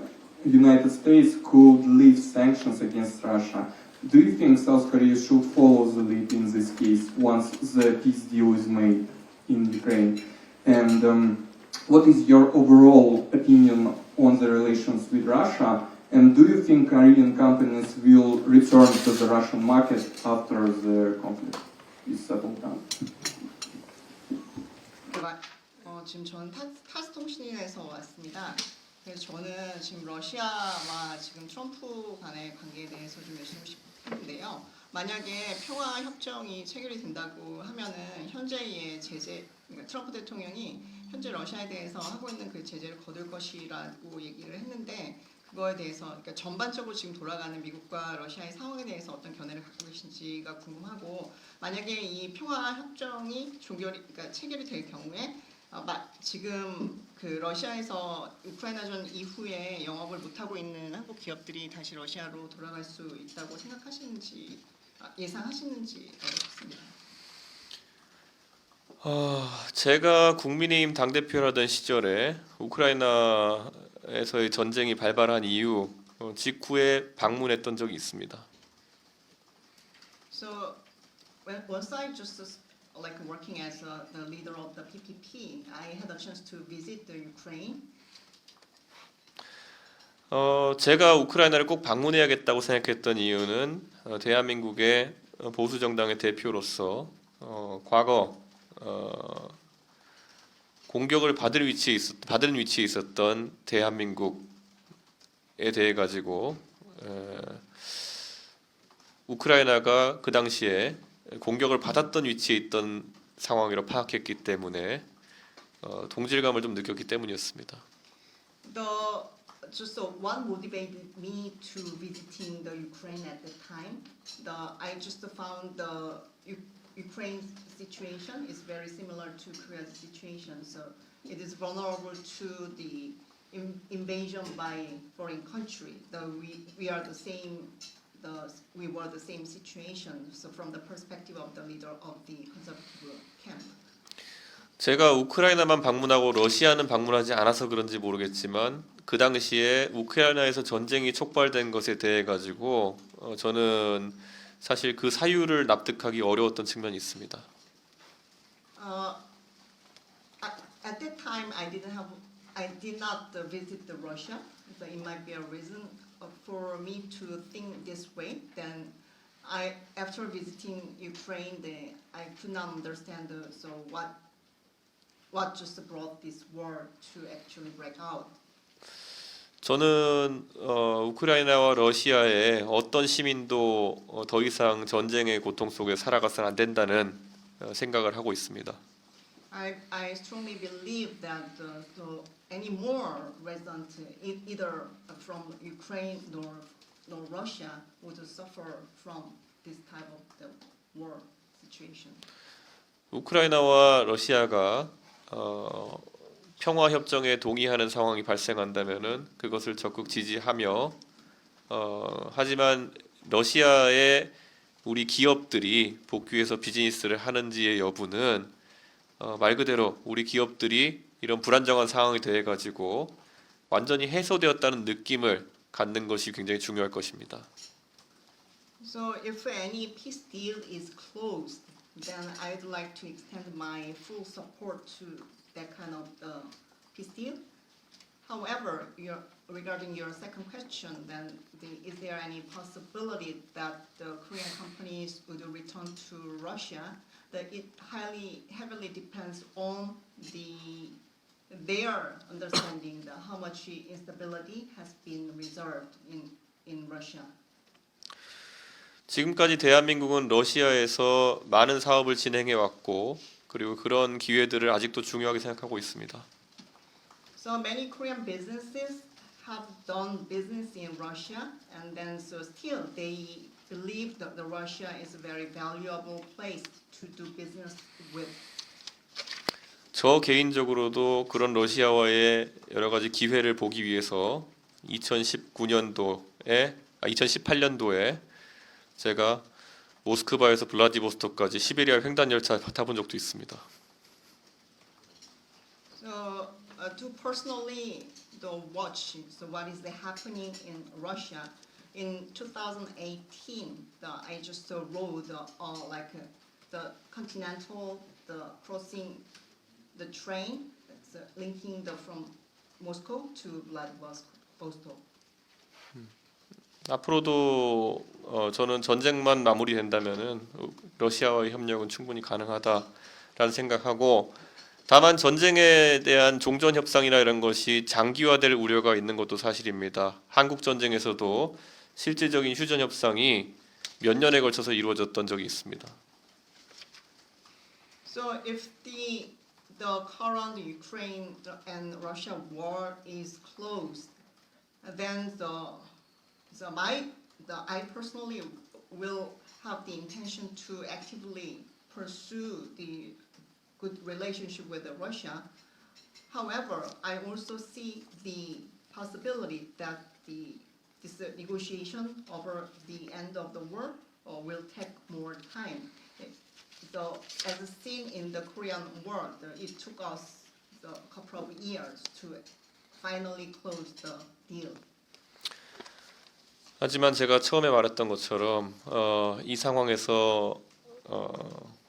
[SPEAKER 8] the United States could lift sanctions against Russia. Do you think South Korea should follow the lead in this case once the peace deal is made in Ukraine? And what is your overall opinion on the relations with Russia? And do you think Korean companies will return to the Russian market after the conflict is settled down?
[SPEAKER 2] 지금 저는 타스 통신에서 왔습니다. 그래서 저는 지금 러시아와 지금 트럼프 간의 관계에 대해서 좀 여쭙고 싶은데요. 만약에 평화 협정이 체결이 된다고 하면은 현재의 제재, 그러니까 트럼프 대통령이 현재 러시아에 대해서 하고 있는 그 제재를 거둘 것이라고 얘기를 했는데, 그거에 대해서 그러니까 전반적으로 지금 돌아가는 미국과 러시아의 상황에 대해서 어떤 견해를 갖고 계신지가 궁금하고, 만약에 이 평화 협정이 그러니까 체결이 될 경우에 지금 그 러시아에서 우크라이나전 이후에 영업을 못 하고 있는 한국 기업들이 다시 러시아로 돌아갈 수 있다고 생각하시는지, 예상하시는지 알려주십니다.
[SPEAKER 1] 제가 국민의힘 당대표라던 시절에 우크라이나에서의 전쟁이 발발한 이후 직후에 방문했던 적이 있습니다.
[SPEAKER 2] So once I just like working as the leader of the PPP, I had a chance to visit the Ukraine.
[SPEAKER 1] 제가 우크라이나를 꼭 방문해야겠다고 생각했던 이유는 대한민국의 보수 정당의 대표로서 과거 공격을 받은 위치에 있었던 대한민국에 대해 가지고 우크라이나가 그 당시에 공격을 받았던 위치에 있던 상황이라 파악했기 때문에 동질감을 좀 느꼈기 때문이었습니다.
[SPEAKER 2] Just what motivated me to visiting the Ukraine at the time. I just found the Ukraine situation is very similar to Korea's situation. So it is vulnerable to the invasion by foreign country. We are the same. We were the same situation. So from the perspective of the leader of the conservative camp.
[SPEAKER 1] 제가 우크라이나만 방문하고 러시아는 방문하지 않아서 그런지 모르겠지만 그 당시에 우크라이나에서 전쟁이 촉발된 것에 대해 가지고 저는 사실 그 사유를 납득하기 어려웠던 측면이 있습니다.
[SPEAKER 2] At that time, I did not visit the Russia. So it might be a reason for me to think this way. Then, after visiting Ukraine, I could not understand what just brought this war to actually break out.
[SPEAKER 1] 저는 우크라이나와 러시아의 어떤 시민도 더 이상 전쟁의 고통 속에 살아가서는 안 된다는 생각을 하고 있습니다.
[SPEAKER 2] I strongly believe that any more residents, either from Ukraine nor Russia, would suffer from this type of the war situation.
[SPEAKER 1] 우크라이나와 러시아가 평화 협정에 동의하는 상황이 발생한다면은 그것을 적극 지지하며 하지만 러시아의 우리 기업들이 복귀해서 비즈니스를 하는지의 여부는 말 그대로 우리 기업들이 이런 불안정한 상황이 돼 가지고 완전히 해소되었다는 느낌을 갖는 것이 굉장히 중요할 것입니다.
[SPEAKER 2] So if any peace deal is closed, then I'd like to extend my full support to that kind of peace deal. However, regarding your second question, then is there any possibility that the Korean companies would return to Russia? That it heavily depends on their understanding that how much instability has been reserved in Russia.
[SPEAKER 1] 지금까지 대한민국은 러시아에서 많은 사업을 진행해 왔고 그리고 그런 기회들을 아직도 중요하게 생각하고 있습니다.
[SPEAKER 2] So many Korean businesses have done business in Russia, and then so still they believe that the Russia is a very valuable place to do business with.
[SPEAKER 1] 저 개인적으로도 그런 러시아와의 여러 가지 기회를 보기 위해서 2018년도에 제가 모스크바에서 블라디보스토크까지 시베리아 횡단 열차 타본 적도 있습니다.
[SPEAKER 2] So to personally watch what is happening in Russia in 2018, I just rode the continental crossing the train that's linking from Moscow to Vladivostok.
[SPEAKER 1] 앞으로도 저는 전쟁만 마무리된다면은 러시아와의 협력은 충분히 가능하다라는 생각하고 다만 전쟁에 대한 종전 협상이나 이런 것이 장기화될 우려가 있는 것도 사실입니다. 한국 전쟁에서도 실질적인 휴전 협상이 몇 년에 걸쳐서 이루어졌던 적이 있습니다.
[SPEAKER 2] So if the current Ukraine and Russia war is closed, then I personally will have the intention to actively pursue the good relationship with Russia. However, I also see the possibility that this negotiation over the end of the war will take more time. So, as seen in the Korean War, it took us a couple of years to finally close the deal.
[SPEAKER 1] 하지만 제가 처음에 말했던 것처럼 이 상황에서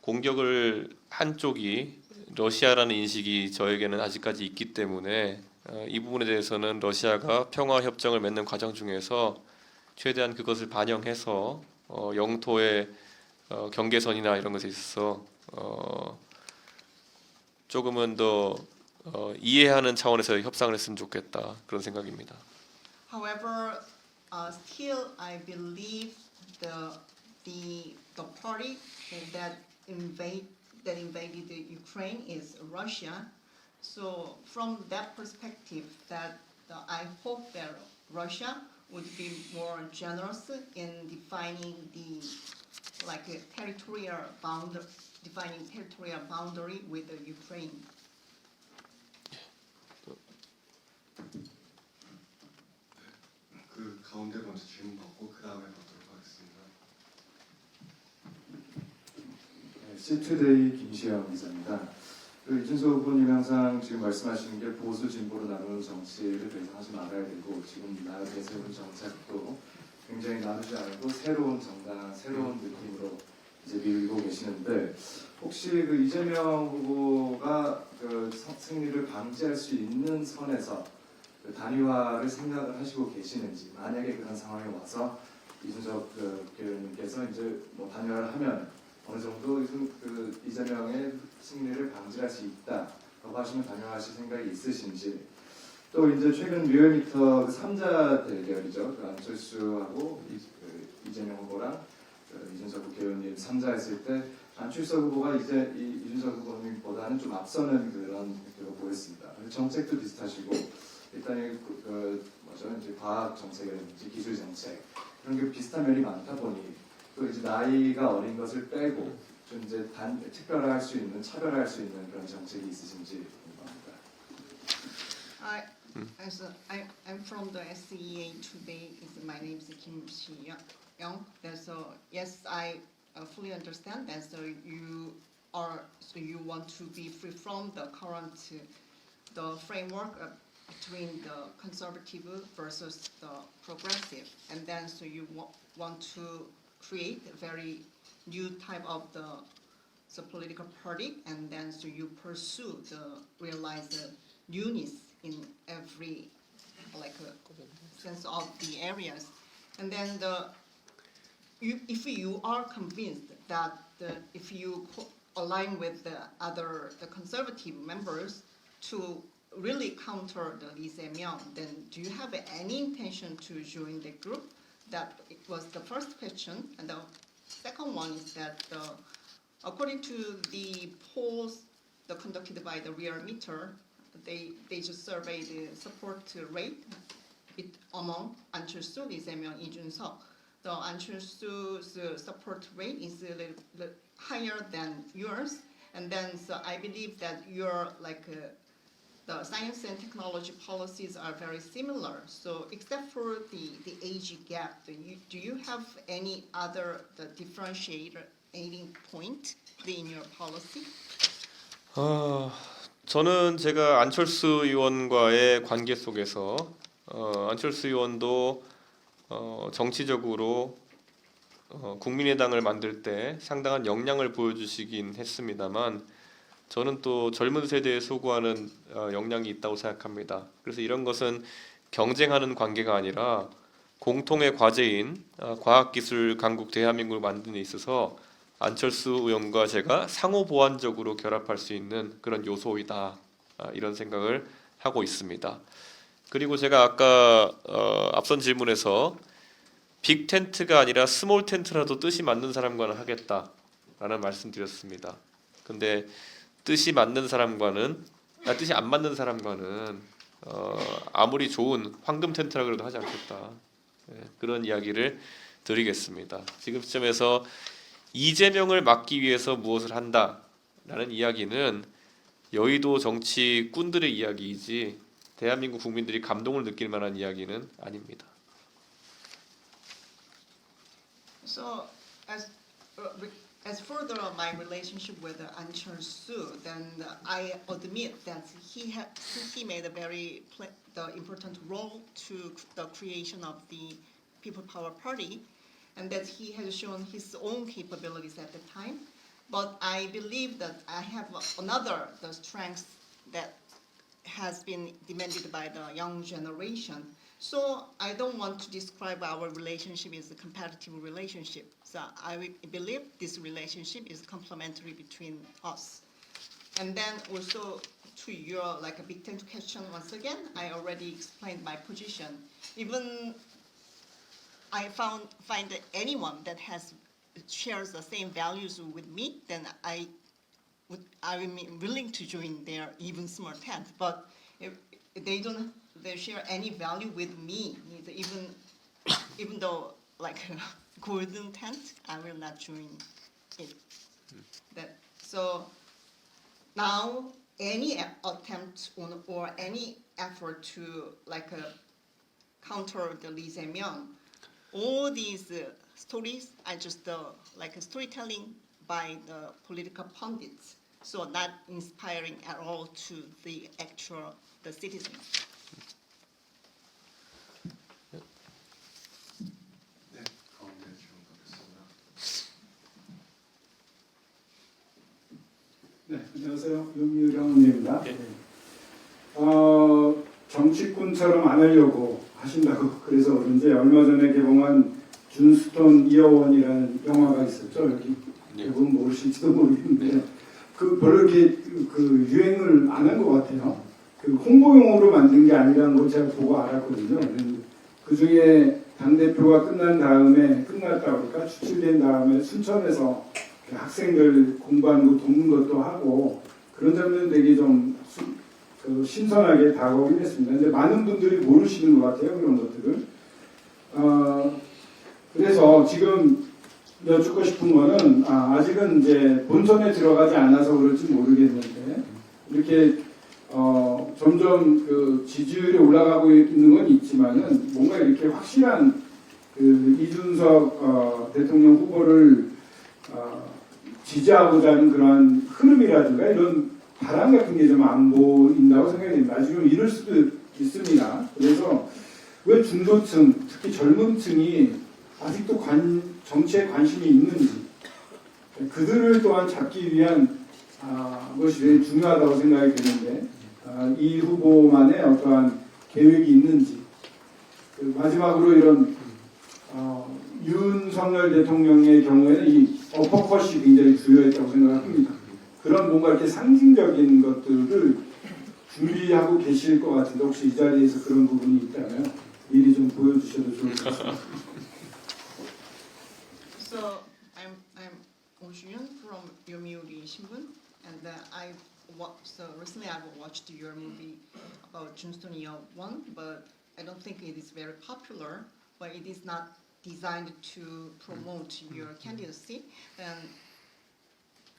[SPEAKER 1] 공격을 한 쪽이 러시아라는 인식이 저에게는 아직까지 있기 때문에 이 부분에 대해서는 러시아가 평화 협정을 맺는 과정 중에서 최대한 그것을 반영해서 영토의 경계선이나 이런 것에 있어서 조금은 더 이해하는 차원에서 협상을 했으면 좋겠다 그런 생각입니다.
[SPEAKER 2] However, still I believe the party that invaded the Ukraine is Russia. So from that perspective, that I hope that Russia would be more generous in defining the defining territorial boundary with the Ukraine.
[SPEAKER 3] 그 가운데 먼저 질문 받고 그 다음에 받도록 하겠습니다.
[SPEAKER 9] 시투데이 김시영 기자입니다. 이준석 후보님 항상 지금 말씀하시는 게 보수 진보로 나누는 정치를 더 이상 하지 말아야 되고 지금 내세운 정책도 굉장히 나누지 않고 새로운 정당, 새로운 느낌으로 이제 밀고 계시는데 혹시 그 이재명 후보가 그 승리를 방지할 수 있는 선에서 그 단일화를 생각을 하시고 계시는지 만약에 그런 상황에 와서 이준석 의원님께서 이제 뭐 단일화를 하면 어느 정도 그 이재명의 승리를 방지할 수 있다라고 하시면 단일화하실 생각이 있으신지 또 이제 최근 리얼미터 그 3자 대결이죠. 그 안철수하고 이재명 후보랑 이준석 국회의원님 3자 했을 때 안철수 후보가 이제 이준석 후보님보다는 좀 앞서는 그런 거 보였습니다. 정책도 비슷하시고 일단 뭐죠 이제 과학 정책이라든지 기술 정책 그런 게 비슷한 면이 많다 보니 또 이제 나이가 어린 것을 빼고 좀 이제 특별화할 수 있는 차별화할 수 있는 그런 정책이 있으신지 궁금합니다.
[SPEAKER 2] I'm from the SEA today. My name is Kim Si-young. So yes, I fully understand that. So you want to be free from the current the framework between the conservative versus the progressive, and then so you want to create a very new type of the political party, and then so you pursue realize the newness in every sense of the areas, and then if you are convinced that if you align with the conservative members to really counter the Lee Jae-myung, then do you have any intention to join the group? That was the first question, and the second one is that according to the polls conducted by the Real-Meter, they just surveyed the support rate among Ancheolsu, Lee Jae-myung, Lee Jun-seok. The Ancheolsu's support rate is a little higher than yours, and then so I believe that your the science and technology policies are very similar. So except for the age gap, do you have any other differentiating point in your policy?
[SPEAKER 1] 저는 제가 안철수 의원과의 관계 속에서 안철수 의원도 정치적으로 국민의당을 만들 때 상당한 역량을 보여주시긴 했습니다만 저는 또 젊은 세대에 소구하는 역량이 있다고 생각합니다. 그래서 이런 것은 경쟁하는 관계가 아니라 공통의 과제인 과학기술 강국 대한민국을 만드는 데 있어서 안철수 의원과 제가 상호 보완적으로 결합할 수 있는 그런 요소이다. 이런 생각을 하고 있습니다. 그리고 제가 아까 앞선 질문에서 빅 텐트가 아니라 스몰 텐트라도 뜻이 맞는 사람과는 하겠다라는 말씀드렸습니다. 근데 뜻이 맞는 사람과는 뜻이 안 맞는 사람과는 아무리 좋은 황금 텐트라 그래도 하지 않겠다. 그런 이야기를 드리겠습니다. 지금 시점에서 이재명을 막기 위해서 무엇을 한다라는 이야기는 여의도 정치꾼들의 이야기이지 대한민국 국민들이 감동을 느낄 만한 이야기는 아닙니다.
[SPEAKER 2] So as for my relationship with An Cheol-soo, then I admit that he made a very important role to the creation of the People Power Party, and that he has shown his own capabilities at the time. But I believe that I have another the strength that has been demanded by the young generation. So I don't want to describe our relationship as a competitive relationship. So I believe this relationship is complementary between us. And then also to your like a big tent question once again, I already explained my position. Even I find that anyone that shares the same values with me, then I'm willing to join their even small tent. But if they share any value with me, even though like a golden tent, I will not join it. So now any attempt on or any effort to like counter the Lee Jae-myung, all these stories are just like a storytelling by the political pundits, so not inspiring at all to the citizens.
[SPEAKER 3] 네, 가운데 질문 받겠습니다.
[SPEAKER 10] 네, 안녕하세요. 윤유경입니다.
[SPEAKER 1] 예.
[SPEAKER 10] 정치꾼처럼 안 하려고 하신다고 그래서 그런지 얼마 전에 개봉한 준스톤 이어원이라는 영화가 있었죠. 여기
[SPEAKER 1] 네.
[SPEAKER 10] 대부분 모르실지도 모르겠는데
[SPEAKER 1] 네.
[SPEAKER 10] 그 별로 이렇게 그 유행을 안 한 것 같아요. 그 홍보용으로 만든 게 아니라는 걸 제가 보고 알았거든요. 그 중에 당대표가 끝났다 보니까 추출된 다음에 순천에서 학생들 공부하는 거 돕는 것도 하고 그런 장면 되게 좀 신선하게 다가오긴 했습니다. 근데 많은 분들이 모르시는 것 같아요. 그런 것들을. 그래서 지금 여쭙고 싶은 거는 아직은 이제 본선에 들어가지 않아서 그럴지 모르겠는데 이렇게 점점 그 지지율이 올라가고 있는 건 있지만은 뭔가 이렇게 확실한 그 이준석 대통령 후보를 지지하고자 하는 그런 흐름이라든가 이런 바람 같은 게 좀 안 보인다고 생각이 됩니다. 지금 이럴 수도 있습니다. 그래서 왜 중도층, 특히 젊은 층이 아직도 정치에 관심이 있는지 그들을 또한 잡기 위한 것이 되게 중요하다고 생각이 되는데 이 후보만의 어떠한 계획이 있는지 마지막으로 이런 윤석열 대통령의 경우에는 이 어퍼컷이 굉장히 중요했다고 생각합니다. 그런 뭔가 이렇게 상징적인 것들을 준비하고 계실 것 같은데 혹시 이 자리에서 그런 부분이 있다면 미리 좀 보여주셔도 좋을 것 같습니다.
[SPEAKER 2] So I'm Oh Soo-yoon from Yomiuri Shimbun, and recently I've watched your movie about Junstone Year 1, but I don't think it is very popular. But it is not designed to promote your candidacy. And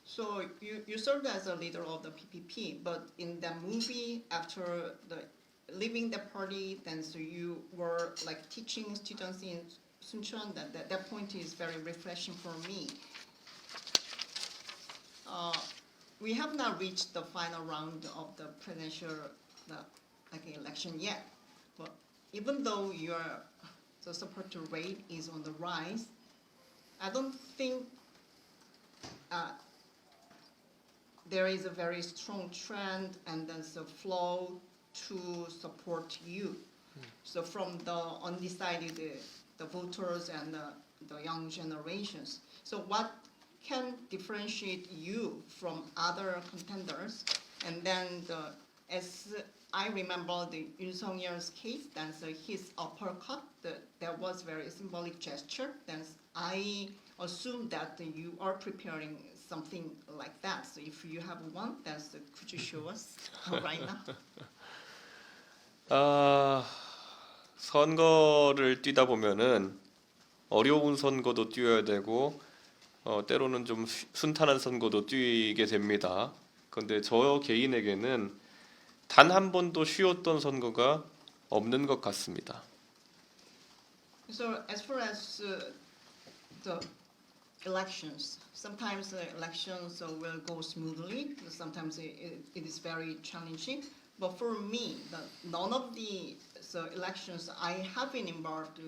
[SPEAKER 2] so you served as a leader of the PPP, but in the movie, after leaving the party, then so you were like teaching students in Suncheon. That point is very refreshing for me. We have not reached the final round of the presidential election yet, but even though the support rate is on the rise, I don't think there is a very strong trend and there's a flow to support you. So from the undecided, the voters and the young generations. So what can differentiate you from other contenders? And then as I remember the Yoon Sung-yeol's case, then so his uppercut, that was very symbolic gesture. Then I assume that you are preparing something like that. So if you have one, then so could you show us right now?
[SPEAKER 1] 선거를 뛰다 보면은 어려운 선거도 뛰어야 되고 때로는 좀 순탄한 선거도 뛰게 됩니다. 그런데 저 개인에게는 단 한 번도 쉬웠던 선거가 없는 것 같습니다.
[SPEAKER 2] So as far as the elections, sometimes the elections will go smoothly, sometimes it is very challenging. But for me, none of the elections I have been involved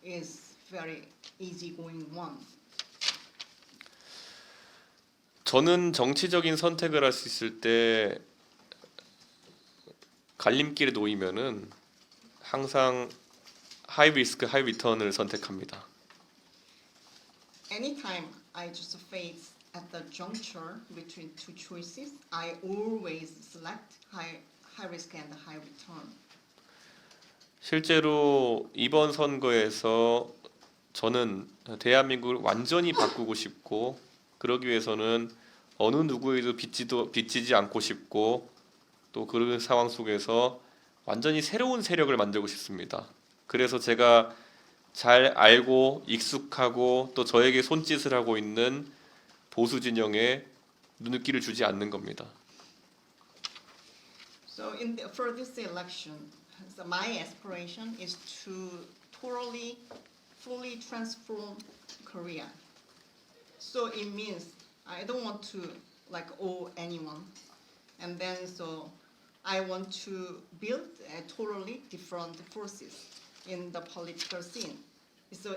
[SPEAKER 2] is very easygoing one.
[SPEAKER 1] 저는 정치적인 선택을 할 수 있을 때 갈림길에 놓이면은 항상 하이 리스크 하이 리턴을 선택합니다.
[SPEAKER 2] Anytime I just face at the juncture between two choices, I always select high risk and high return.
[SPEAKER 1] 실제로 이번 선거에서 저는 대한민국을 완전히 바꾸고 싶고 그러기 위해서는 어느 누구에도 빚지지 않고 싶고 또 그런 상황 속에서 완전히 새로운 세력을 만들고 싶습니다. 그래서 제가 잘 알고 익숙하고 또 저에게 손짓을 하고 있는 보수 진영에 눈길을 주지 않는 겁니다.
[SPEAKER 2] So for this election, so my aspiration is to totally, fully transform Korea. So it means I don't want to like owe anyone, and then so I want to build a totally different forces in the political scene. So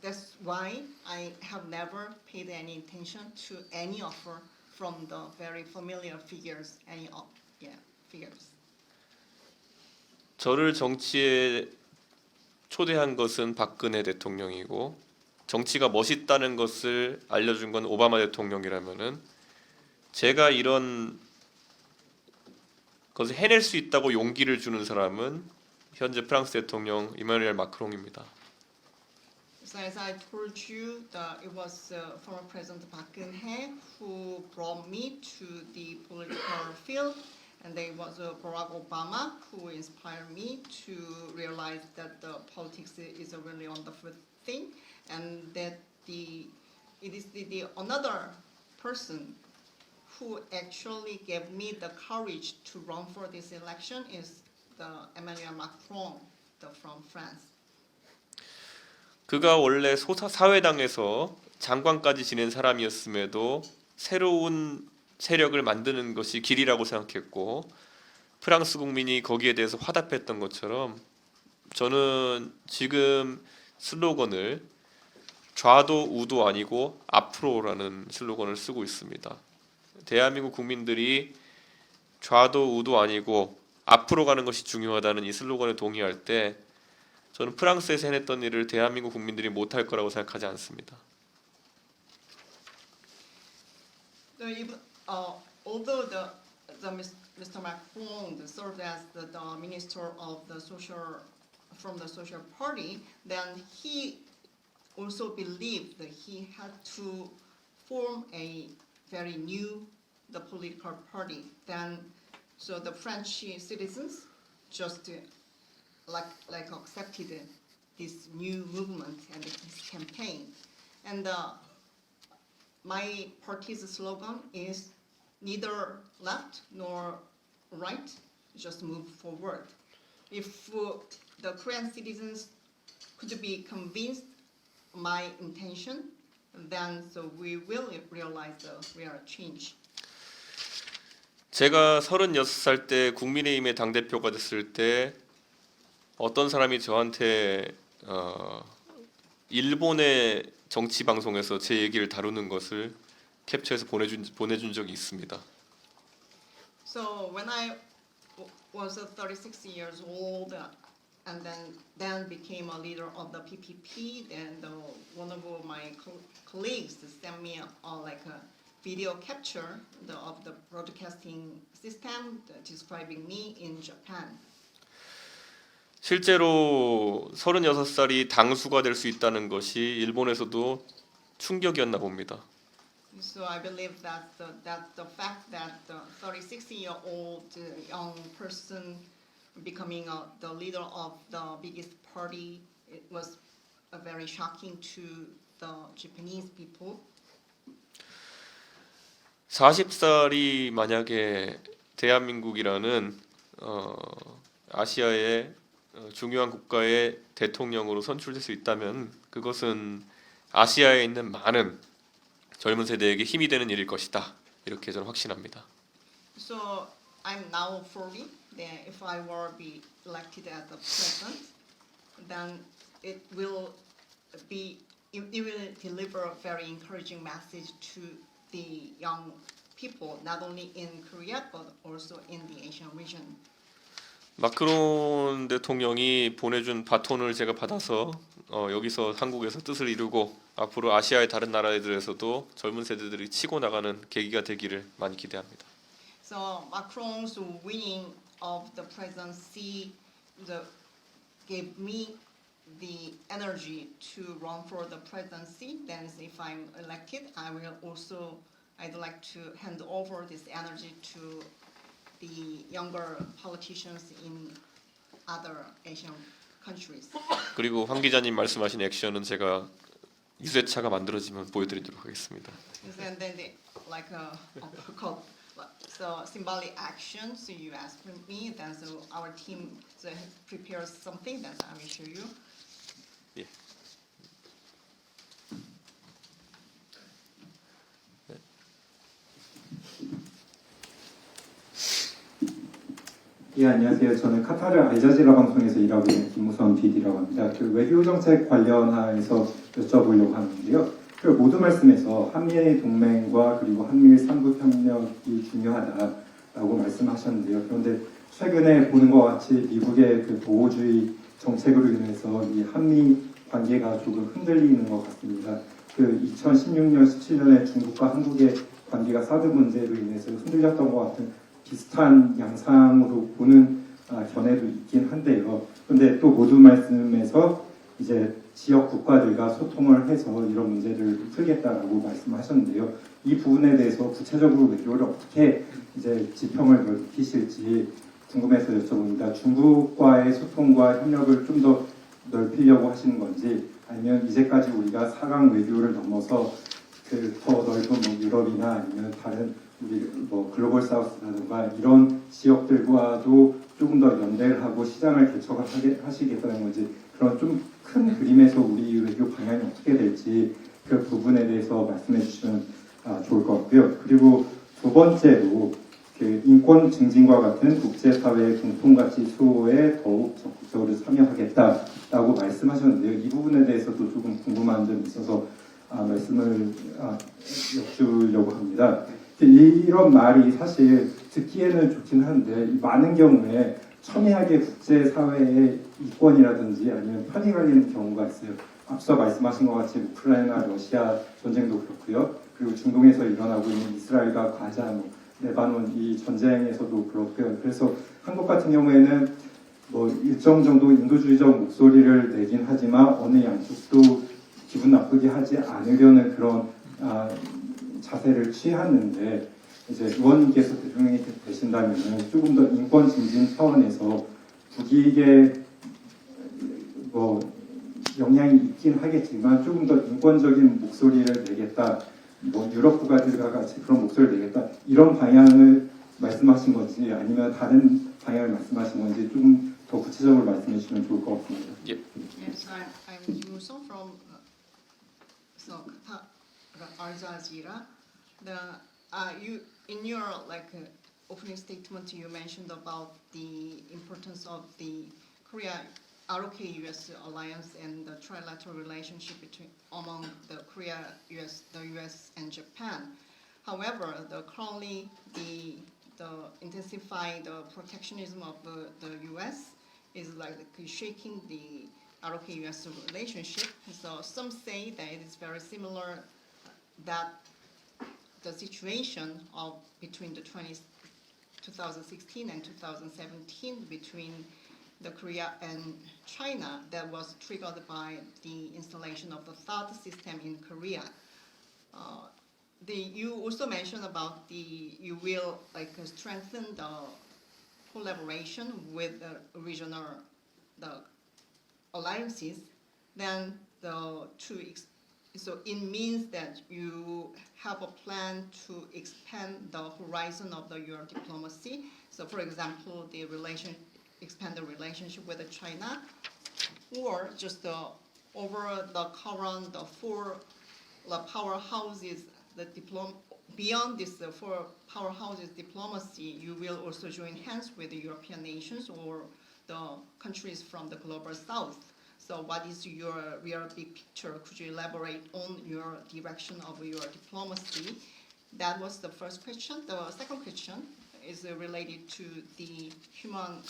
[SPEAKER 2] that's why I have never paid any attention to any offer from the very familiar figures, figures.
[SPEAKER 1] 저를 정치에 초대한 것은 박근혜 대통령이고 정치가 멋있다는 것을 알려준 건 오바마 대통령이라면은 제가 이런 것을 해낼 수 있다고 용기를 주는 사람은 현재 프랑스 대통령 이마누엘 마크롱입니다.
[SPEAKER 2] So as I told you, it was former President Park Geun-hye who brought me to the political field, and there was Barack Obama who inspired me to realize that the politics is a really wonderful thing, and that it is the another person who actually gave me the courage to run for this election is the Emmanuel Macron from France.
[SPEAKER 1] 그가 원래 사회당에서 장관까지 지낸 사람이었음에도 새로운 세력을 만드는 것이 길이라고 생각했고 프랑스 국민이 거기에 대해서 화답했던 것처럼 저는 지금 슬로건을 좌도 우도 아니고 앞으로라는 슬로건을 쓰고 있습니다. 대한민국 국민들이 좌도 우도 아니고 앞으로 가는 것이 중요하다는 이 슬로건에 동의할 때 저는 프랑스에서 해냈던 일을 대한민국 국민들이 못할 거라고 생각하지 않습니다.
[SPEAKER 2] So even, although Mr. Macron served as the minister of the from the social party, then he also believed that he had to form a very new political party. Then, so the French citizens just like accepted this new movement and this campaign. And my party's slogan is neither left nor right, just move forward. If the Korean citizens could be convinced my intention, then so we will realize the real change.
[SPEAKER 1] 제가 36살 때 국민의힘의 당대표가 됐을 때 어떤 사람이 저한테 일본의 정치 방송에서 제 얘기를 다루는 것을 캡처해서 보내준 적이 있습니다.
[SPEAKER 2] So when I was 36 years old and then became a leader of the PPP, then one of my colleagues sent me like a video capture of the broadcasting system describing me in Japan.
[SPEAKER 1] 실제로 36살이 당수가 될 수 있다는 것이 일본에서도 충격이었나 봅니다.
[SPEAKER 2] So I believe that the fact that the 36-year-old young person becoming the leader of the biggest party, it was very shocking to the Japanese people.
[SPEAKER 1] 40살이 만약에 대한민국이라는 아시아의 중요한 국가의 대통령으로 선출될 수 있다면 그것은 아시아에 있는 많은 젊은 세대에게 힘이 되는 일일 것이다. 이렇게 저는 확신합니다.
[SPEAKER 2] So I'm now 40. Then if I were be elected as the president, then it will deliver a very encouraging message to the young people, not only in Korea but also in the Asian region.
[SPEAKER 1] 마크론 대통령이 보내준 바톤을 제가 받아서 여기서 한국에서 뜻을 이루고 앞으로 아시아의 다른 나라들에서도 젊은 세대들이 치고 나가는 계기가 되기를 많이 기대합니다.
[SPEAKER 2] So Macron's winning of the presidency gave me the energy to run for the presidency. Then if I'm elected, I'd like to hand over this energy to the younger politicians in other Asian countries.
[SPEAKER 1] 그리고 황 기자님 말씀하신 액션은 제가 유세차가 만들어지면 보여드리도록 하겠습니다.
[SPEAKER 2] And then so symbolic action. So you asked for me, then so our team prepares something. Then I will show you.
[SPEAKER 1] 예.
[SPEAKER 11] 예, 안녕하세요. 저는 카타르 알자지라 방송에서 일하고 있는 김우선 PD라고 합니다. 그 외교 정책 관련해서 여쭤보려고 하는데요. 그 모두 말씀에서 한미일 동맹과 그리고 한미일 삼국 협력이 중요하다라고 말씀하셨는데요. 그런데 최근에 보는 것 같이 미국의 그 보호주의 정책으로 인해서 이 한미 관계가 조금 흔들리는 것 같습니다. 그 2016년, 17년에 중국과 한국의 관계가 사드 문제로 인해서 흔들렸던 것 같은 비슷한 양상으로 보는 견해도 있긴 한데요. 그런데 또 모두 말씀에서 이제 지역 국가들과 소통을 해서 이런 문제를 풀겠다라고 말씀하셨는데요. 이 부분에 대해서 구체적으로 외교를 어떻게 이제 지평을 넓히실지 궁금해서 여쭤봅니다. 중국과의 소통과 협력을 좀 더 넓히려고 하시는 건지, 아니면 이제까지 우리가 4강 외교를 넘어서 그 더 넓은 뭐 유럽이나 아니면 다른 우리 뭐 글로벌 사우스라든가 이런 지역들과도 조금 더 연대를 하고 시장을 개척하시겠다는 건지, 그런 좀 큰 그림에서 우리 외교 방향이 어떻게 될지 그 부분에 대해서 말씀해 주시면 좋을 것 같고요. 그리고 두 번째로 그 인권 증진과 같은 국제사회의 공통가치 수호에 더욱 적극적으로 참여하겠다라고 말씀하셨는데요. 이 부분에 대해서도 조금 궁금한 점이 있어서 말씀을 여쭈려고 합니다. 이런 말이 사실 듣기에는 좋긴 한데 많은 경우에 첨예하게 국제사회의 이권이라든지 아니면 편이 갈리는 경우가 있어요. 앞서 말씀하신 것 같이 우크라이나, 러시아 전쟁도 그렇고요. 그리고 중동에서 일어나고 있는 이스라엘과 가자, 레바논 이 전쟁에서도 그렇고요. 그래서 한국 같은 경우에는 뭐 일정 정도 인도주의적 목소리를 내긴 하지만 어느 양쪽도 기분 나쁘게 하지 않으려는 그런 자세를 취하는데, 이제 의원님께서 대통령이 되신다면 조금 더 인권 증진 차원에서 국익에 뭐 영향이 있긴 하겠지만 조금 더 인권적인 목소리를 내겠다, 뭐 유럽 국가들과 같이 그런 목소리를 내겠다, 이런 방향을 말씀하신 건지 아니면 다른 방향을 말씀하신 건지 조금 더 구체적으로 말씀해 주시면 좋을 것 같습니다.
[SPEAKER 1] 예.
[SPEAKER 2] Yes, I'm Kim Woo-sung from Qatar, Al Jazeera. You in your opening statement, you mentioned about the importance of the Korea-ROK-US alliance and the trilateral relationship among the Korea, US, the US and Japan. However, currently the intensified protectionism of the US is shaking the ROK-US relationship. So some say that it is very similar that the situation between the 2016 and 2017 between the Korea and China that was triggered by the installation of the THAAD system in Korea. You also mentioned about you will strengthen the collaboration with the regional alliances. Then so it means that you have a plan to expand the horizon of your diplomacy. So, for example, expand the relationship with China, or just over the current four powerhouses. Beyond this four powerhouses diplomacy, you will also join hands with the European nations or the countries from the global south. So what is your real big picture? Could you elaborate on your direction of your diplomacy? That was the first question. The second question is related to the human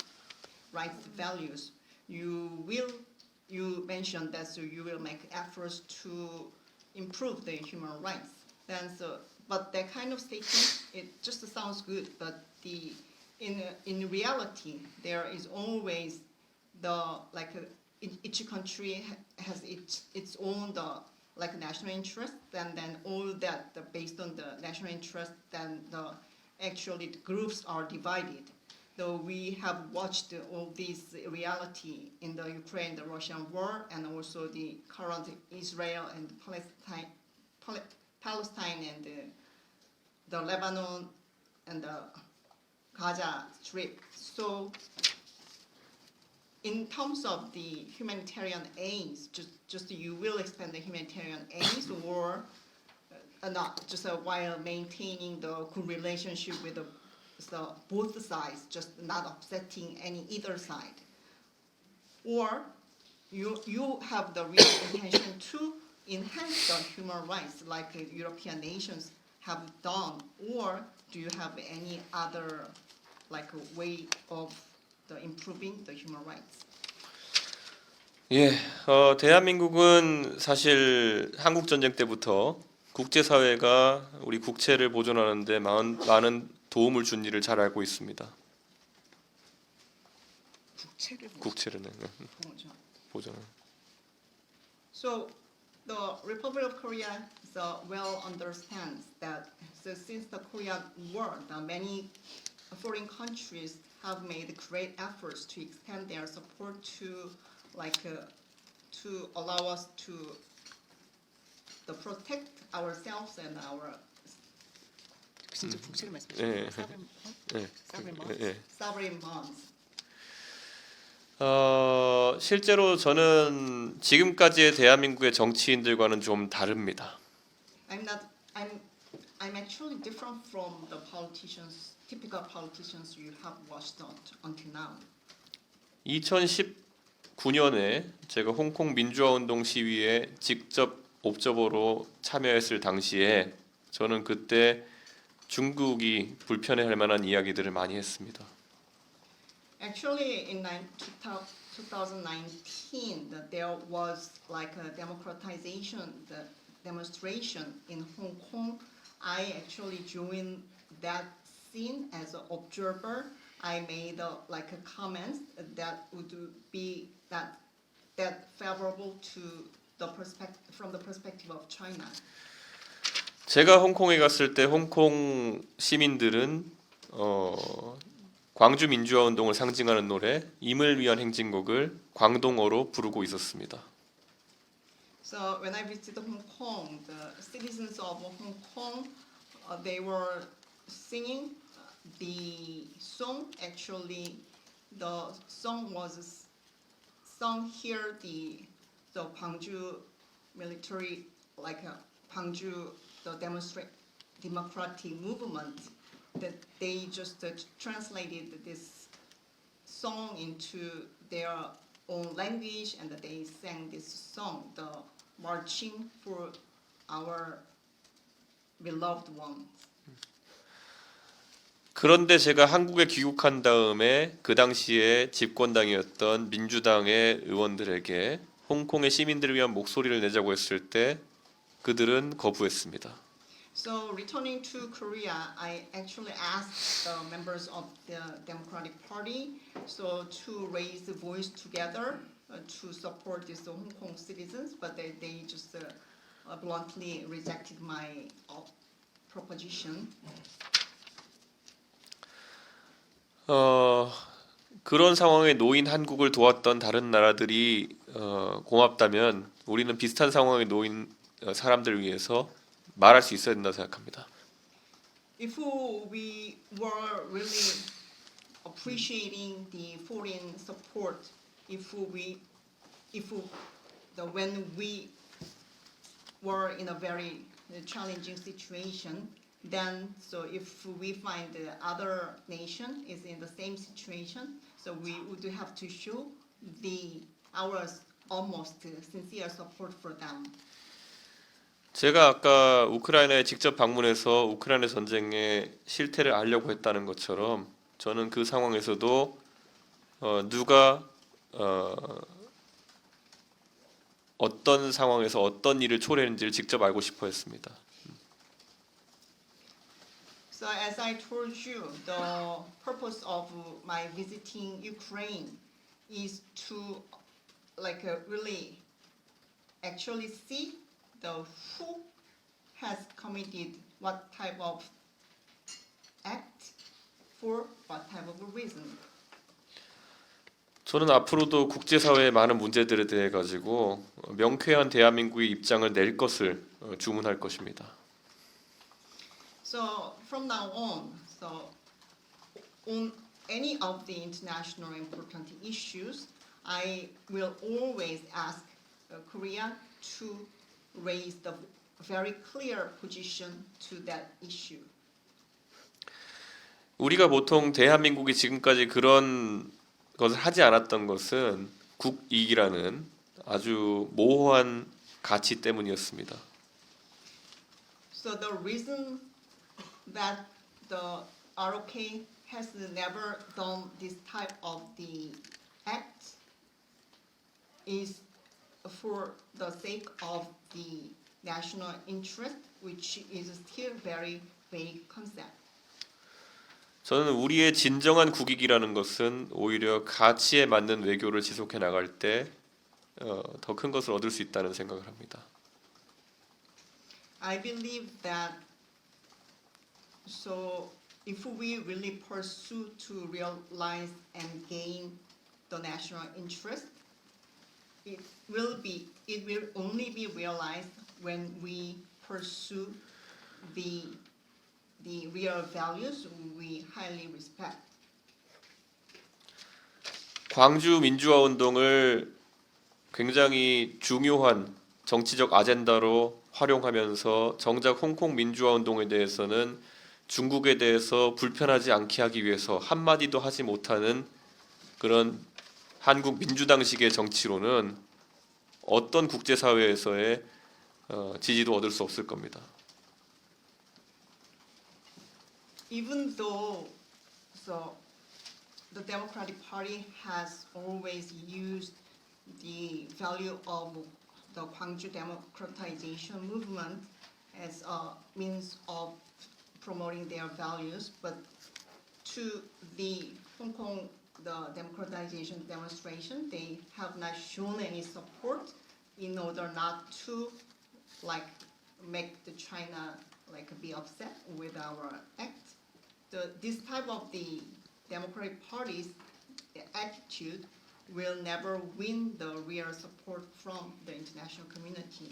[SPEAKER 2] rights values. You mentioned that so you will make efforts to improve the human rights. But that kind of statement, it just sounds good, but in reality, there is always each country has its own national interest, and then all that based on the national interest, then actually the groups are divided. Though we have watched all this reality in the Ukraine, the Russian war, and also the current Israel and Palestine and the Lebanon and the Gaza Strip. So in terms of the humanitarian aids, just you will expand the humanitarian aids or not, just while maintaining the good relationship with both sides, just not upsetting either side. Or you have the real intention to enhance the human rights like European nations have done, or do you have any other way of improving the human rights?
[SPEAKER 1] 예, 대한민국은 사실 한국 전쟁 때부터 국제사회가 우리 국채를 보존하는데 많은 도움을 준 일을 잘 알고 있습니다. 국채를 보존.
[SPEAKER 2] So the Republic of Korea well understands that since the Korean War, many foreign countries have made great efforts to extend their support to allow us to protect ourselves and our sovereign bonds.
[SPEAKER 1] 실제로 저는 지금까지의 대한민국의 정치인들과는 좀 다릅니다.
[SPEAKER 2] I'm actually different from the typical politicians you have watched until now.
[SPEAKER 1] 2019년에 제가 홍콩 민주화 운동 시위에 직접 옵저버로 참여했을 당시에 저는 그때 중국이 불편해할 만한 이야기들을 많이 했습니다.
[SPEAKER 2] Actually, in 2019, there was a democratization demonstration in Hong Kong. I actually joined that scene as an observer. I made a comment that would be that favorable to from the perspective of China.
[SPEAKER 1] 제가 홍콩에 갔을 때 홍콩 시민들은 광주 민주화 운동을 상징하는 노래 임을 위한 행진곡을 광동어로 부르고 있었습니다.
[SPEAKER 2] So when I visited Hong Kong, the citizens of Hong Kong, they were singing the song. Actually, the song was sung here. The Gwangju military, Gwangju, the democratic movement, that they just translated this song into their own language, and they sang this song, the marching for our beloved ones.
[SPEAKER 1] 그런데 제가 한국에 귀국한 다음에 그 당시에 집권당이었던 민주당의 의원들에게 홍콩의 시민들을 위한 목소리를 내자고 했을 때 그들은 거부했습니다.
[SPEAKER 2] So returning to Korea, I actually asked the members of the Democratic Party to raise the voice together to support these Hong Kong citizens, but they just bluntly rejected my proposition.
[SPEAKER 1] 그런 상황에 놓인 한국을 도왔던 다른 나라들이 고맙다면 우리는 비슷한 상황에 놓인 사람들을 위해서 말할 수 있어야 된다 생각합니다.
[SPEAKER 2] If we were really appreciating the foreign support, when we were in a very challenging situation, then if we find the other nation is in the same situation, so we would have to show almost sincere support for them.
[SPEAKER 1] 제가 아까 우크라이나에 직접 방문해서 우크라이나 전쟁의 실태를 알려고 했다는 것처럼 저는 그 상황에서도 누가 어떤 상황에서 어떤 일을 초래했는지를 직접 알고 싶어 했습니다.
[SPEAKER 2] So as I told you, the purpose of my visiting Ukraine is to really actually see the who has committed what type of act for what type of reason.
[SPEAKER 1] 저는 앞으로도 국제사회의 많은 문제들에 대해 가지고 명쾌한 대한민국의 입장을 낼 것을 주문할 것입니다.
[SPEAKER 2] So from now on, so on any of the international important issues, I will always ask Korea to raise the very clear position to that issue.
[SPEAKER 1] 우리가 보통 대한민국이 지금까지 그런 것을 하지 않았던 것은 국익이라는 아주 모호한 가치 때문이었습니다.
[SPEAKER 2] So the reason that the ROK has never done this type of the act is for the sake of the national interest, which is still very vague concept.
[SPEAKER 1] 저는 우리의 진정한 국익이라는 것은 오히려 가치에 맞는 외교를 지속해 나갈 때 더 큰 것을 얻을 수 있다는 생각을 합니다.
[SPEAKER 2] I believe that so if we really pursue to realize and gain the national interest, it will only be realized when we pursue the real values we highly respect.
[SPEAKER 1] 광주 민주화 운동을 굉장히 중요한 정치적 아젠다로 활용하면서 정작 홍콩 민주화 운동에 대해서는 중국에 대해서 불편하지 않게 하기 위해서 한마디도 하지 못하는 그런 한국 민주당식의 정치로는 어떤 국제사회에서의 지지도 얻을 수 없을 겁니다.
[SPEAKER 2] Even though so the Democratic Party has always used the value of the Gwangju democratization movement as a means of promoting their values, but to the Hong Kong the democratization demonstration, they have not shown any support in order not to make the China be upset with our act. This type of the Democratic Party's attitude will never win the real support from the international community.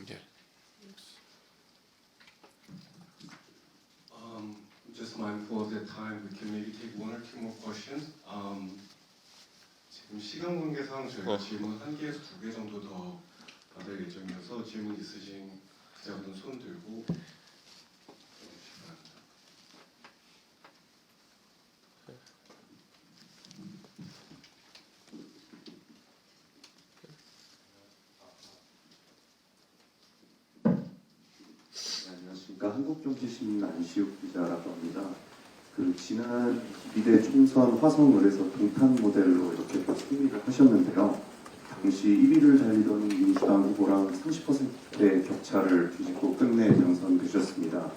[SPEAKER 1] 예.
[SPEAKER 3] Just mindful of the time, we can maybe take one or two more questions. 지금 시간 관계상 저희가 질문 1개에서 2개 정도 더 받을 예정이어서 질문 있으신 기자분 손 들고 주시기 바랍니다.
[SPEAKER 12] 안녕하십니까. 한국정치신문 안시욱 기자라고 합니다. 지난 22대 총선 화성을에서 동탄 모델로 이렇게 승리를 하셨는데요. 당시 1위를 달리던 민주당 후보랑 30%의 격차를 뒤집고 끝내 당선되셨습니다.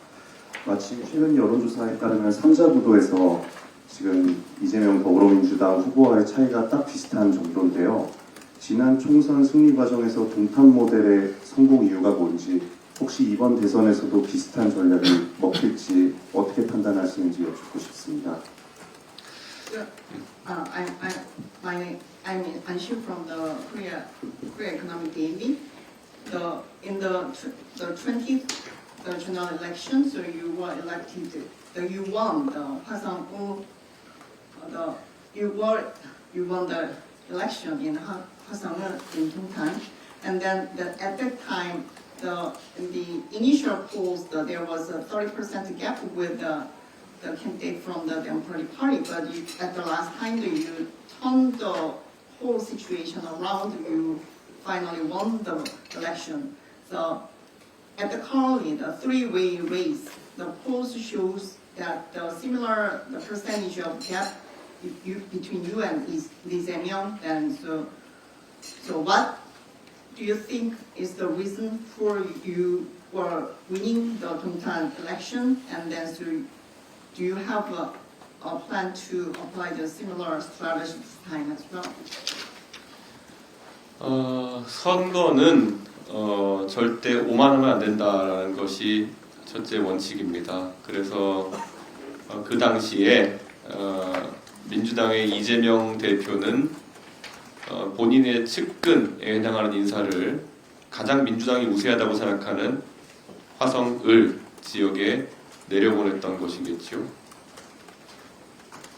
[SPEAKER 12] 마침 최근 여론조사에 따르면 3자 구도에서 지금 이재명 더불어민주당 후보와의 차이가 딱 비슷한 정도인데요. 지난 총선 승리 과정에서 동탄 모델의 성공 이유가 뭔지, 혹시 이번 대선에서도 비슷한 전략이 먹힐지 어떻게 판단하시는지 여쭙고 싶습니다.
[SPEAKER 2] I'm Anshu from the Korea Economic Daily. In the 20th general election, so you were elected. You won the Hwasong-gu. You won the election in Hwasong in Dongtan, and then at that time. In the initial polls, there was a 30% gap with the candidate from the Democratic Party, but at the last time, you turned the whole situation around you finally won the election. So at the currently the three-way race, the polls shows that the percentage of gap between you and Lee Jae-myung, and so what do you think is the reason for you were winning the Dongtan election, and then so do you have a plan to apply the similar strategy this time as well?
[SPEAKER 1] 선거는 절대 오만하면 안 된다라는 것이 첫째 원칙입니다. 그래서 그 당시에 민주당의 이재명 대표는 본인의 측근에 해당하는 인사를 가장 민주당이 우세하다고 생각하는 화성을 지역에 내려보냈던 것이겠죠.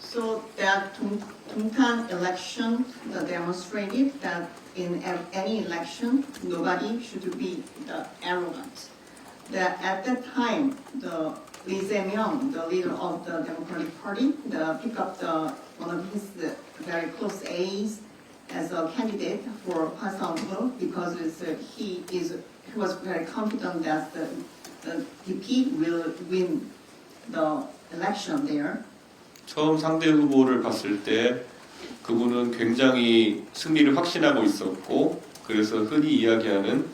[SPEAKER 2] So that Dongtan election demonstrated that in any election, nobody should be arrogant. That at that time, the Lee Jae-myung, the leader of the Democratic Party, picked up one of his very close aides as a candidate for Hwasong because he was very confident that the DP will win the election there.
[SPEAKER 1] 처음 상대 후보를 봤을 때 그분은 굉장히 승리를 확신하고 있었고, 그래서 흔히 이야기하는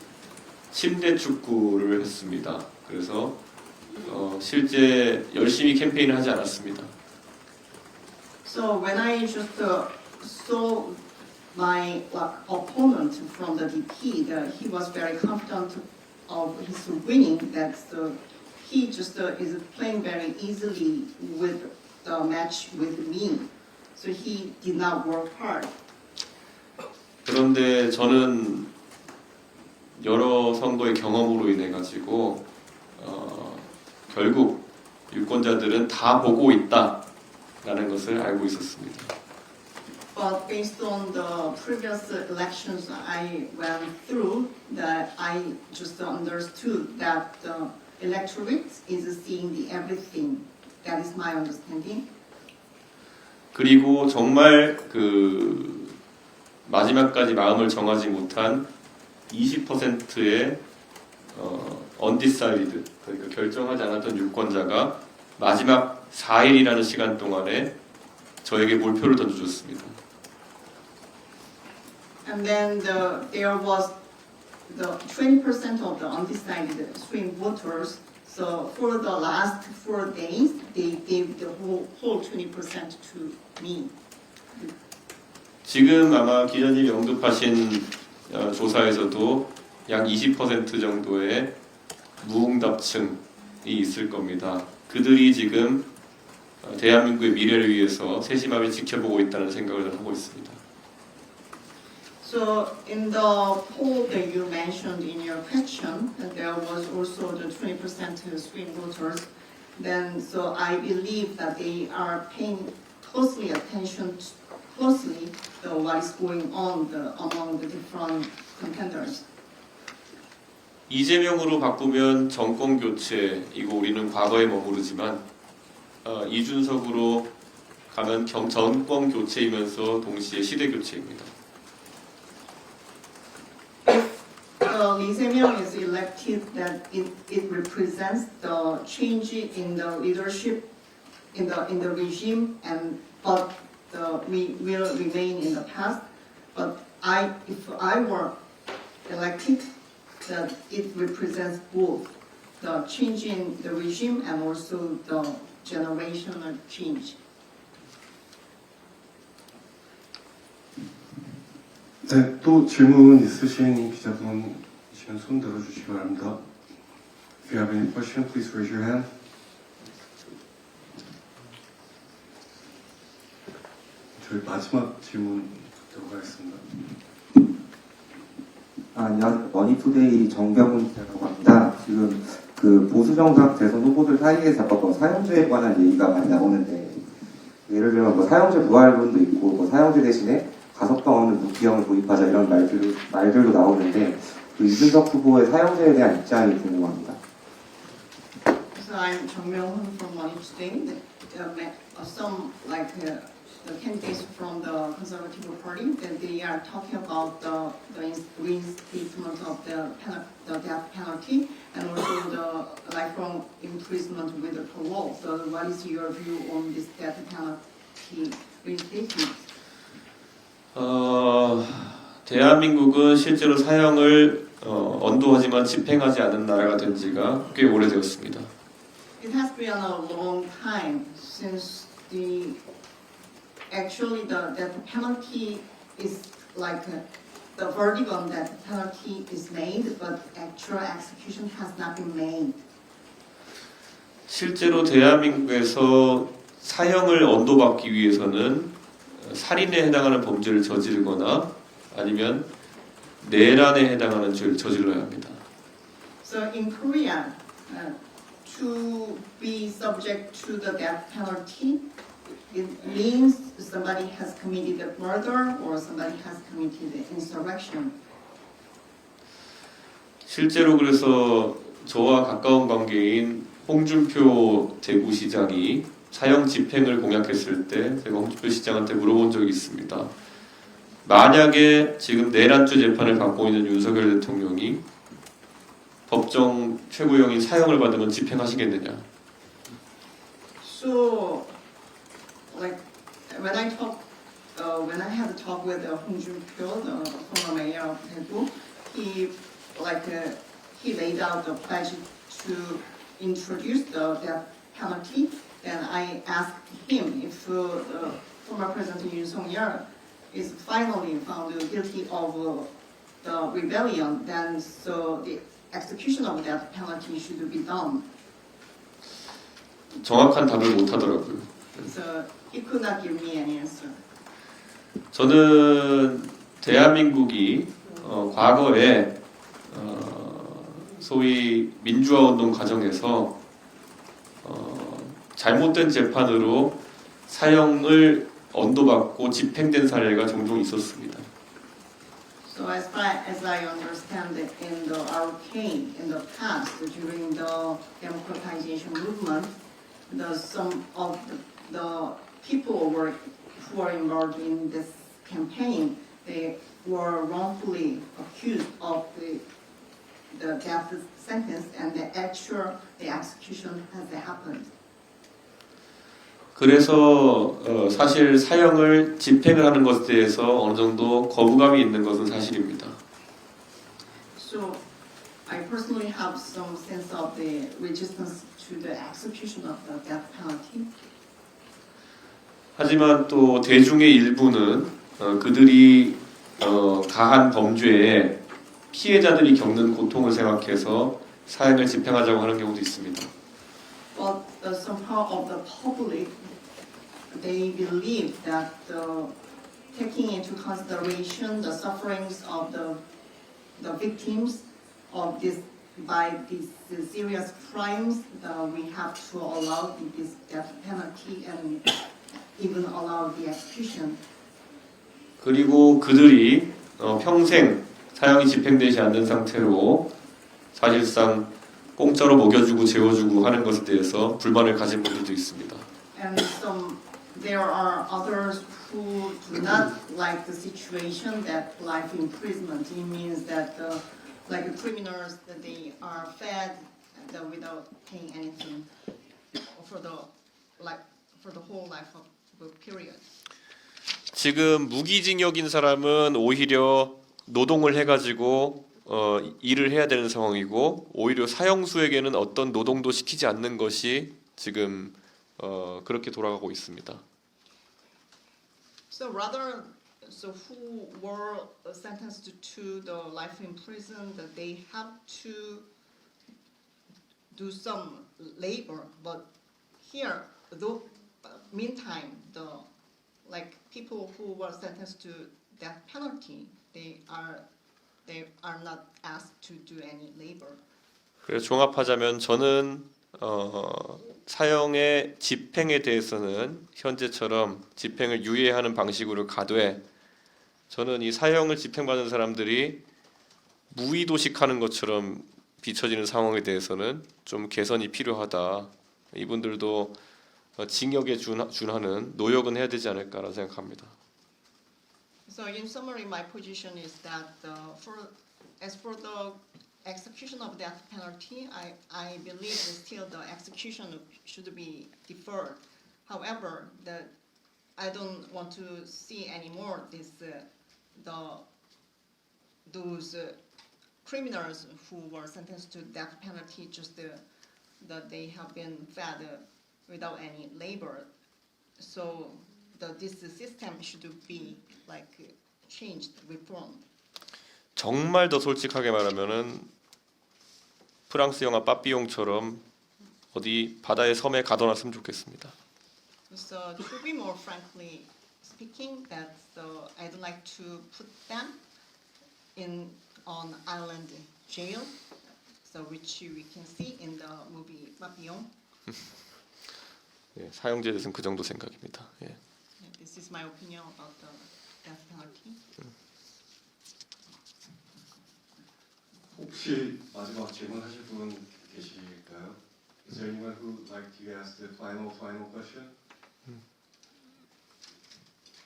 [SPEAKER 1] 침대 축구를 했습니다. 그래서 실제 열심히 캠페인을 하지 않았습니다.
[SPEAKER 2] So when I just saw my opponent from the DP, he was very confident of his winning. That he just is playing very easily with the match with me. So he did not work hard.
[SPEAKER 1] 그런데 저는 여러 선거의 경험으로 인해 가지고 결국 유권자들은 다 보고 있다라는 것을 알고 있었습니다.
[SPEAKER 2] But based on the previous elections I went through, that I just understood that the electorate is seeing the everything. That is my understanding.
[SPEAKER 1] 그리고 정말 그 마지막까지 마음을 정하지 못한 20%의 undecided, 그러니까 결정하지 않았던 유권자가 마지막 4일이라는 시간 동안에 저에게 몰표를 던져줬습니다.
[SPEAKER 2] And then there was the 20% of the undecided swing voters. So for the last 4 days, they gave the whole 20% to me.
[SPEAKER 1] 지금 아마 기자님이 언급하신 조사에서도 약 20% 정도의 무응답층이 있을 겁니다. 그들이 지금 대한민국의 미래를 위해서 세심하게 지켜보고 있다는 생각을 하고 있습니다.
[SPEAKER 2] So in the poll that you mentioned in your question, there was also the 20% swing voters. Then, so I believe that they are paying closely attention to what is going on among the different contenders.
[SPEAKER 1] 이재명으로 바꾸면 정권 교체이고 우리는 과거에 머무르지만 이준석으로 가면 정권 교체이면서 동시에 시대 교체입니다.
[SPEAKER 2] Lee Jae-myung is elected, that it represents the change in the leadership in the regime, but we will remain in the past. But if I were elected, that it represents both the change in the regime and also the generational change.
[SPEAKER 3] 네, 또 질문 있으신 기자분이시면 손 들어주시기 바랍니다. If you have any question, please raise your hand. 저희 마지막 질문 들어가겠습니다.
[SPEAKER 13] 안녕하세요. 머니투데이 정병훈 기자라고 합니다. 지금 그 보수정당 대선 후보들 사이에서 사용제에 관한 얘기가 많이 나오는데, 예를 들면 뭐 사용제 부활론도 있고, 뭐 사용제 대신에 가석방없는 무기형을 도입하자 이런 말들도 나오는데, 그 이준석 후보의 사용제에 대한 입장이 궁금합니다.
[SPEAKER 2] So I'm Jung Myung-hun from Money Today. Some the candidates from the Conservative Party, that they are talking about the reinstatement of the death penalty and also the lifelong imprisonment with the parole. So what is your view on this death penalty reinstatement?
[SPEAKER 1] 대한민국은 실제로 사형을 언도하지만 집행하지 않은 나라가 된 지가 꽤 오래되었습니다.
[SPEAKER 2] It has been a long time since actually the death penalty is like the verdict on death penalty is made, but actual execution has not been made.
[SPEAKER 1] 실제로 대한민국에서 사형을 언도받기 위해서는 살인에 해당하는 범죄를 저지르거나 아니면 내란에 해당하는 죄를 저질러야 합니다.
[SPEAKER 2] So in Korea, to be subject to the death penalty, it means somebody has committed a murder or somebody has committed insurrection.
[SPEAKER 1] 실제로 그래서 저와 가까운 관계인 홍준표 대구시장이 사형 집행을 공약했을 때 제가 홍준표 시장한테 물어본 적이 있습니다. 만약에 지금 내란죄 재판을 받고 있는 윤석열 대통령이 법정 최고형인 사형을 받으면 집행하시겠느냐?
[SPEAKER 2] So, like when I had a talk with Hong Jun-pyo, the former mayor of Daegu, he laid out the pledge to introduce the death penalty. Then I asked him if former President Yoon Suk-yeol is finally found guilty of the rebellion, then so the execution of death penalty should be done.
[SPEAKER 1] 정확한 답을 못 하더라고요.
[SPEAKER 2] So he could not give me an answer.
[SPEAKER 1] 저는 대한민국이 과거에 소위 민주화 운동 과정에서 잘못된 재판으로 사형을 언도받고 집행된 사례가 종종 있었습니다.
[SPEAKER 2] So as far as I understand it, in the arcade in the past, during the democratization movement, some of the people who were involved in this campaign, they were wrongfully accused of the death sentence, and the execution has happened.
[SPEAKER 1] 그래서 사실 사형을 집행을 하는 것에 대해서 어느 정도 거부감이 있는 것은 사실입니다.
[SPEAKER 2] So I personally have some sense of the resistance to the execution of the death penalty.
[SPEAKER 1] 하지만 또 대중의 일부는 그들이 가한 범죄에 피해자들이 겪는 고통을 생각해서 사형을 집행하자고 하는 경우도 있습니다.
[SPEAKER 2] But some part of the public, they believe that taking into consideration the sufferings of the victims of these serious crimes, we have to allow this death penalty and even allow the execution.
[SPEAKER 1] 그리고 그들이 평생 사형이 집행되지 않는 상태로 사실상 공짜로 먹여주고 재워주고 하는 것에 대해서 불만을 가진 분들도 있습니다.
[SPEAKER 2] And there are others who do not like the situation that life imprisonment. It means that like criminals, that they are fed without paying anything for the whole life of the period.
[SPEAKER 1] 지금 무기징역인 사람은 오히려 노동을 해가지고 일을 해야 되는 상황이고 오히려 사형수에게는 어떤 노동도 시키지 않는 것이 지금 그렇게 돌아가고 있습니다.
[SPEAKER 2] So who were sentenced to the life in prison, that they have to do some labor, but here, though, meantime, people who were sentenced to death penalty, they are not asked to do any labor.
[SPEAKER 1] 그래서 종합하자면 저는 사형의 집행에 대해서는 현재처럼 집행을 유예하는 방식으로 가되 저는 이 사형을 집행받은 사람들이 무의도식하는 것처럼 비춰지는 상황에 대해서는 좀 개선이 필요하다. 이분들도 징역에 준하는 노역은 해야 되지 않을까라는 생각합니다.
[SPEAKER 2] So in summary, my position is that as for the execution of death penalty, I believe that still the execution should be deferred. However, I don't want to see anymore those criminals who were sentenced to death penalty just that they have been fed without any labor. So this system should be changed, reformed.
[SPEAKER 1] 정말 더 솔직하게 말하면은 프랑스 영화 빠삐용처럼 어디 바다의 섬에 가둬놨으면 좋겠습니다.
[SPEAKER 2] So to be more frankly speaking, that I'd like to put them on island jail, so which we can see in the movie Papillon.
[SPEAKER 1] 예, 사형제에 대해서는 그 정도 생각입니다. 예.
[SPEAKER 2] This is my opinion about the death penalty.
[SPEAKER 3] 혹시 마지막 질문하실 분 계실까요? Is there anyone who would like to ask the final question?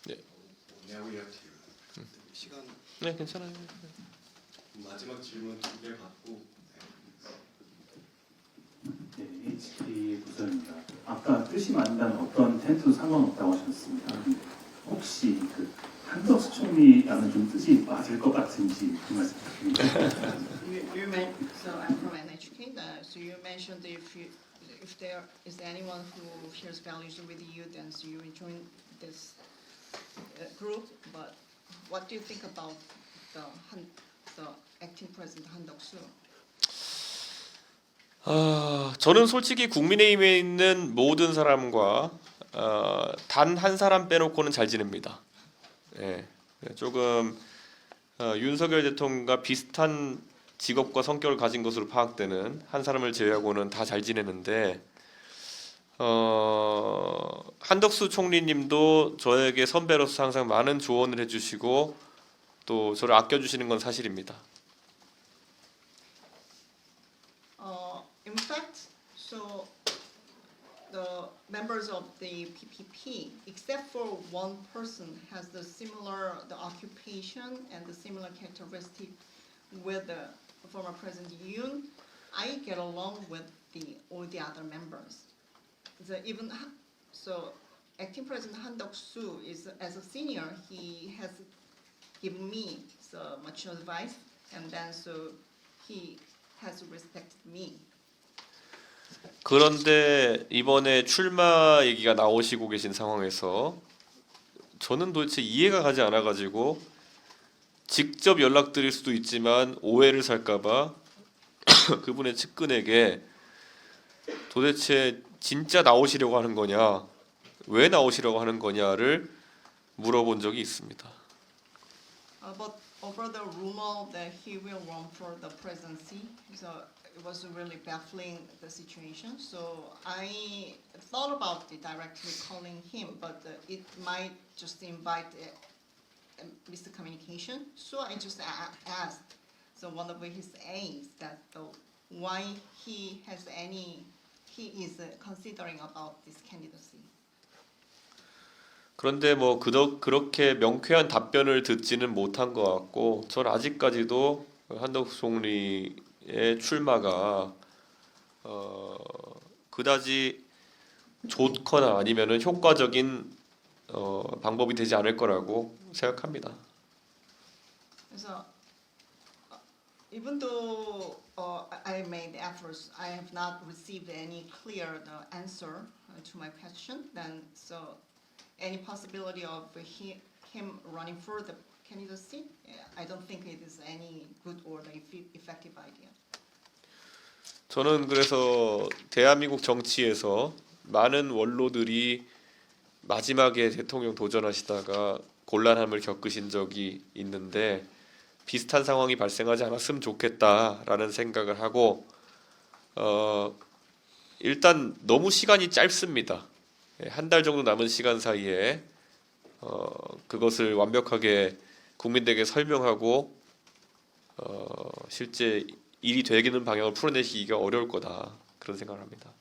[SPEAKER 1] 네.
[SPEAKER 3] Now we have to. 시간.
[SPEAKER 1] 네, 괜찮아요.
[SPEAKER 3] 마지막 질문 2개 받고.
[SPEAKER 4] 네, HP 부서입니다. 아까 뜻이 맞는다는 어떤 텐트도 상관없다고 하셨습니다. 혹시 그 한덕수 총리라는 좀 뜻이 맞을 것 같은지 그 말씀 부탁드립니다.
[SPEAKER 2] So I'm from NHK. So you mentioned if there is anyone who shares values with you, then so you will join this group. But what do you think about the acting president Han Duck-soo?
[SPEAKER 1] 저는 솔직히 국민의힘에 있는 모든 사람과 단 한 사람 빼놓고는 잘 지냅니다. 예, 조금 윤석열 대통령과 비슷한 직업과 성격을 가진 것으로 파악되는 한 사람을 제외하고는 다 잘 지내는데 한덕수 총리님도 저에게 선배로서 항상 많은 조언을 해주시고 또 저를 아껴주시는 건 사실입니다.
[SPEAKER 2] In fact, so the members of the PPP, except for one person, has the occupation and the similar characteristic with the former President Yoon. I get along with all the other members. So acting President Han Duck-soo is, as a senior, he has given me so much advice, and then so he has respected me.
[SPEAKER 1] 그런데 이번에 출마 얘기가 나오시고 계신 상황에서 저는 도대체 이해가 가지 않아가지고 직접 연락드릴 수도 있지만 오해를 살까봐 그분의 측근에게 도대체 진짜 나오시려고 하는 거냐, 왜 나오시려고 하는 거냐를 물어본 적이 있습니다.
[SPEAKER 2] But over the rumor that he will run for the presidency, so it was really baffling the situation. So I thought about directly calling him, but it might just invite miscommunication. So I just asked one of his aides that why he is considering about this candidacy.
[SPEAKER 1] 그런데 뭐 그렇게 명쾌한 답변을 듣지는 못한 것 같고, 전 아직까지도 한덕수 총리의 출마가 그다지 좋거나 아니면은 효과적인 방법이 되지 않을 거라고 생각합니다.
[SPEAKER 2] 그래서 even though I made efforts, I have not received any clear answer to my question. Then so any possibility of him running for the candidacy, I don't think it is any good or effective idea.
[SPEAKER 1] 저는 그래서 대한민국 정치에서 많은 원로들이 마지막에 대통령 도전하시다가 곤란함을 겪으신 적이 있는데 비슷한 상황이 발생하지 않았으면 좋겠다라는 생각을 하고 일단 너무 시간이 짧습니다. 한 달 정도 남은 시간 사이에 그것을 완벽하게 국민들에게 설명하고 실제 일이 되기는 방향을 풀어내시기가 어려울 거다, 그런 생각을 합니다.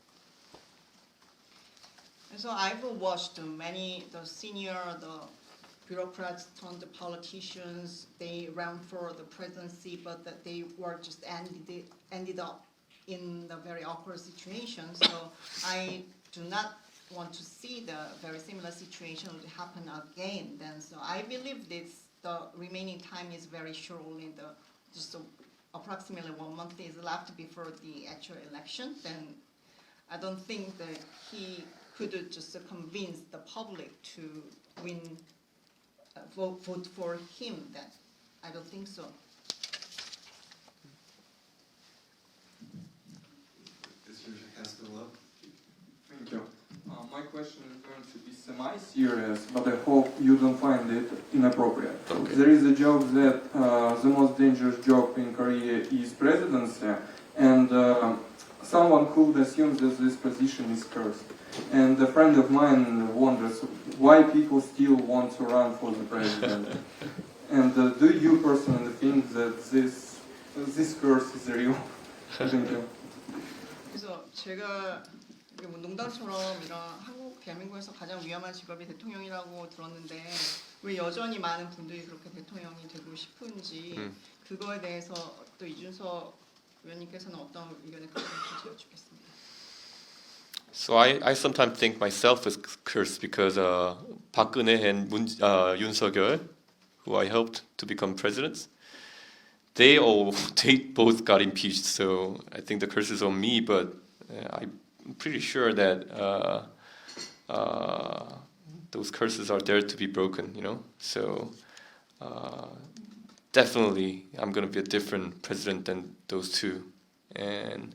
[SPEAKER 2] So I've watched the senior, the bureaucrats turned the politicians. They ran for the presidency, but that they were just ended up in the very awkward situation. So I do not want to see the very similar situation would happen again. Then, so I believe the remaining time is very short. Only just approximately 1 month is left before the actual election. Then I don't think that he could just convince the public to win, vote for him. Then I don't think so.
[SPEAKER 3] Is your hand still up?
[SPEAKER 8] Thank you. My question is going to be semi-serious, but I hope you don't find it inappropriate.
[SPEAKER 1] Okay.
[SPEAKER 8] There is a joke that the most dangerous job in Korea is presidency, and someone could assume that this position is cursed. And a friend of mine wonders why people still want to run for the president. And do you personally think that this curse is real? Thank you.
[SPEAKER 2] 그래서 제가 뭐 농담처럼 이런 대한민국에서 가장 위험한 직업이 대통령이라고 들었는데 왜 여전히 많은 분들이 그렇게 대통령이 되고 싶은지 그거에 대해서 또 이준석 의원님께서는 어떤 의견을 가지고 계신지 여쭙겠습니다.
[SPEAKER 1] So I sometimes think myself is cursed because Park Geun-hye and Yoon Suk-yeol, who I helped to become presidents, they both got impeached. So I think the curse is on me, but I'm pretty sure that those curses are there to be broken, you know. So definitely, I'm gonna be a different president than those two, and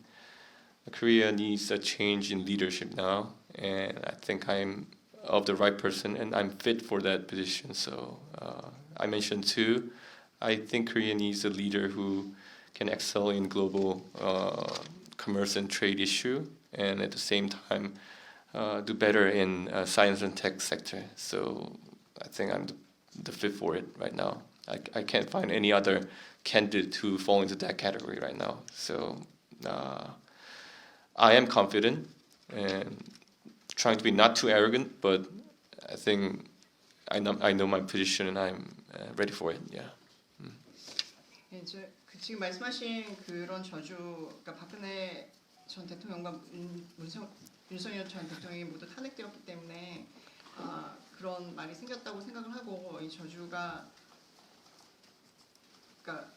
[SPEAKER 1] Korea needs a change in leadership now, and I think I'm of the right person and I'm fit for that position. So I mentioned too, I think Korea needs a leader who can excel in global commerce and trade issue, and at the same time do better in science and tech sector. So I think I'm the fit for it right now. I can't find any other candidate who fall into that category right now. So I am confident and trying to be not too arrogant, but I think I know my position and I'm ready for it. Yeah.
[SPEAKER 2] 이제 지금 말씀하신 그런 저주, 그러니까 박근혜 전 대통령과 윤석열 전 대통령이 모두 탄핵되었기 때문에 그런 말이 생겼다고 생각을 하고 이 저주가 그러니까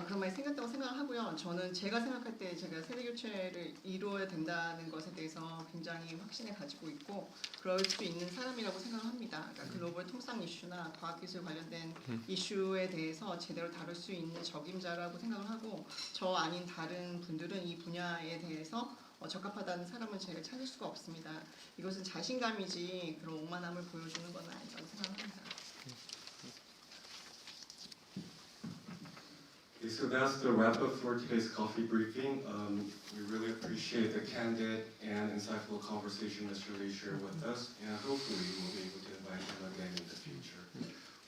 [SPEAKER 2] 그런 말이 생겼다고 생각을 하고요. 저는 제가 생각할 때 제가 세대 교체를 이루어야 된다는 것에 대해서 굉장히 확신을 가지고 있고 그럴 수 있는 사람이라고 생각을 합니다. 그러니까 글로벌 통상 이슈나 과학기술 관련된 이슈에 대해서 제대로 다룰 수 있는 적임자라고 생각을 하고 저 아닌 다른 분들은 이 분야에 대해서 적합하다는 사람은 제가 찾을 수가 없습니다. 이것은 자신감이지 그런 오만함을 보여주는 건 아니라고 생각합니다.
[SPEAKER 3] Okay, so that's the wrap up for today's coffee briefing. We really appreciate the candid and insightful conversation Mr. Lee shared with us, and hopefully we'll be able to invite him again in the future.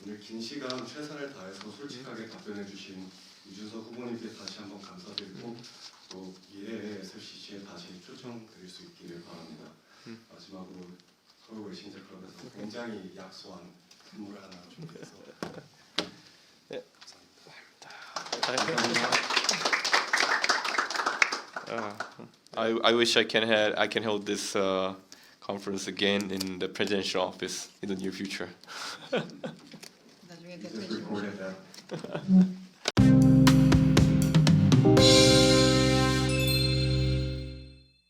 [SPEAKER 3] 오늘 긴 시간 최선을 다해서 솔직하게 답변해 주신 이준석 후보님께 다시 한번 감사드리고 또 미래의 SFCC에 다시 초청드릴 수 있기를 바랍니다. 마지막으로 서울 외신자 클럽에서 굉장히 약소한 선물 하나 준비해서
[SPEAKER 1] I wish I can hold this conference again in the presidential office in the near future.
[SPEAKER 2] 나중에
[SPEAKER 3] just
[SPEAKER 2] 대통령
[SPEAKER 3] recorded that.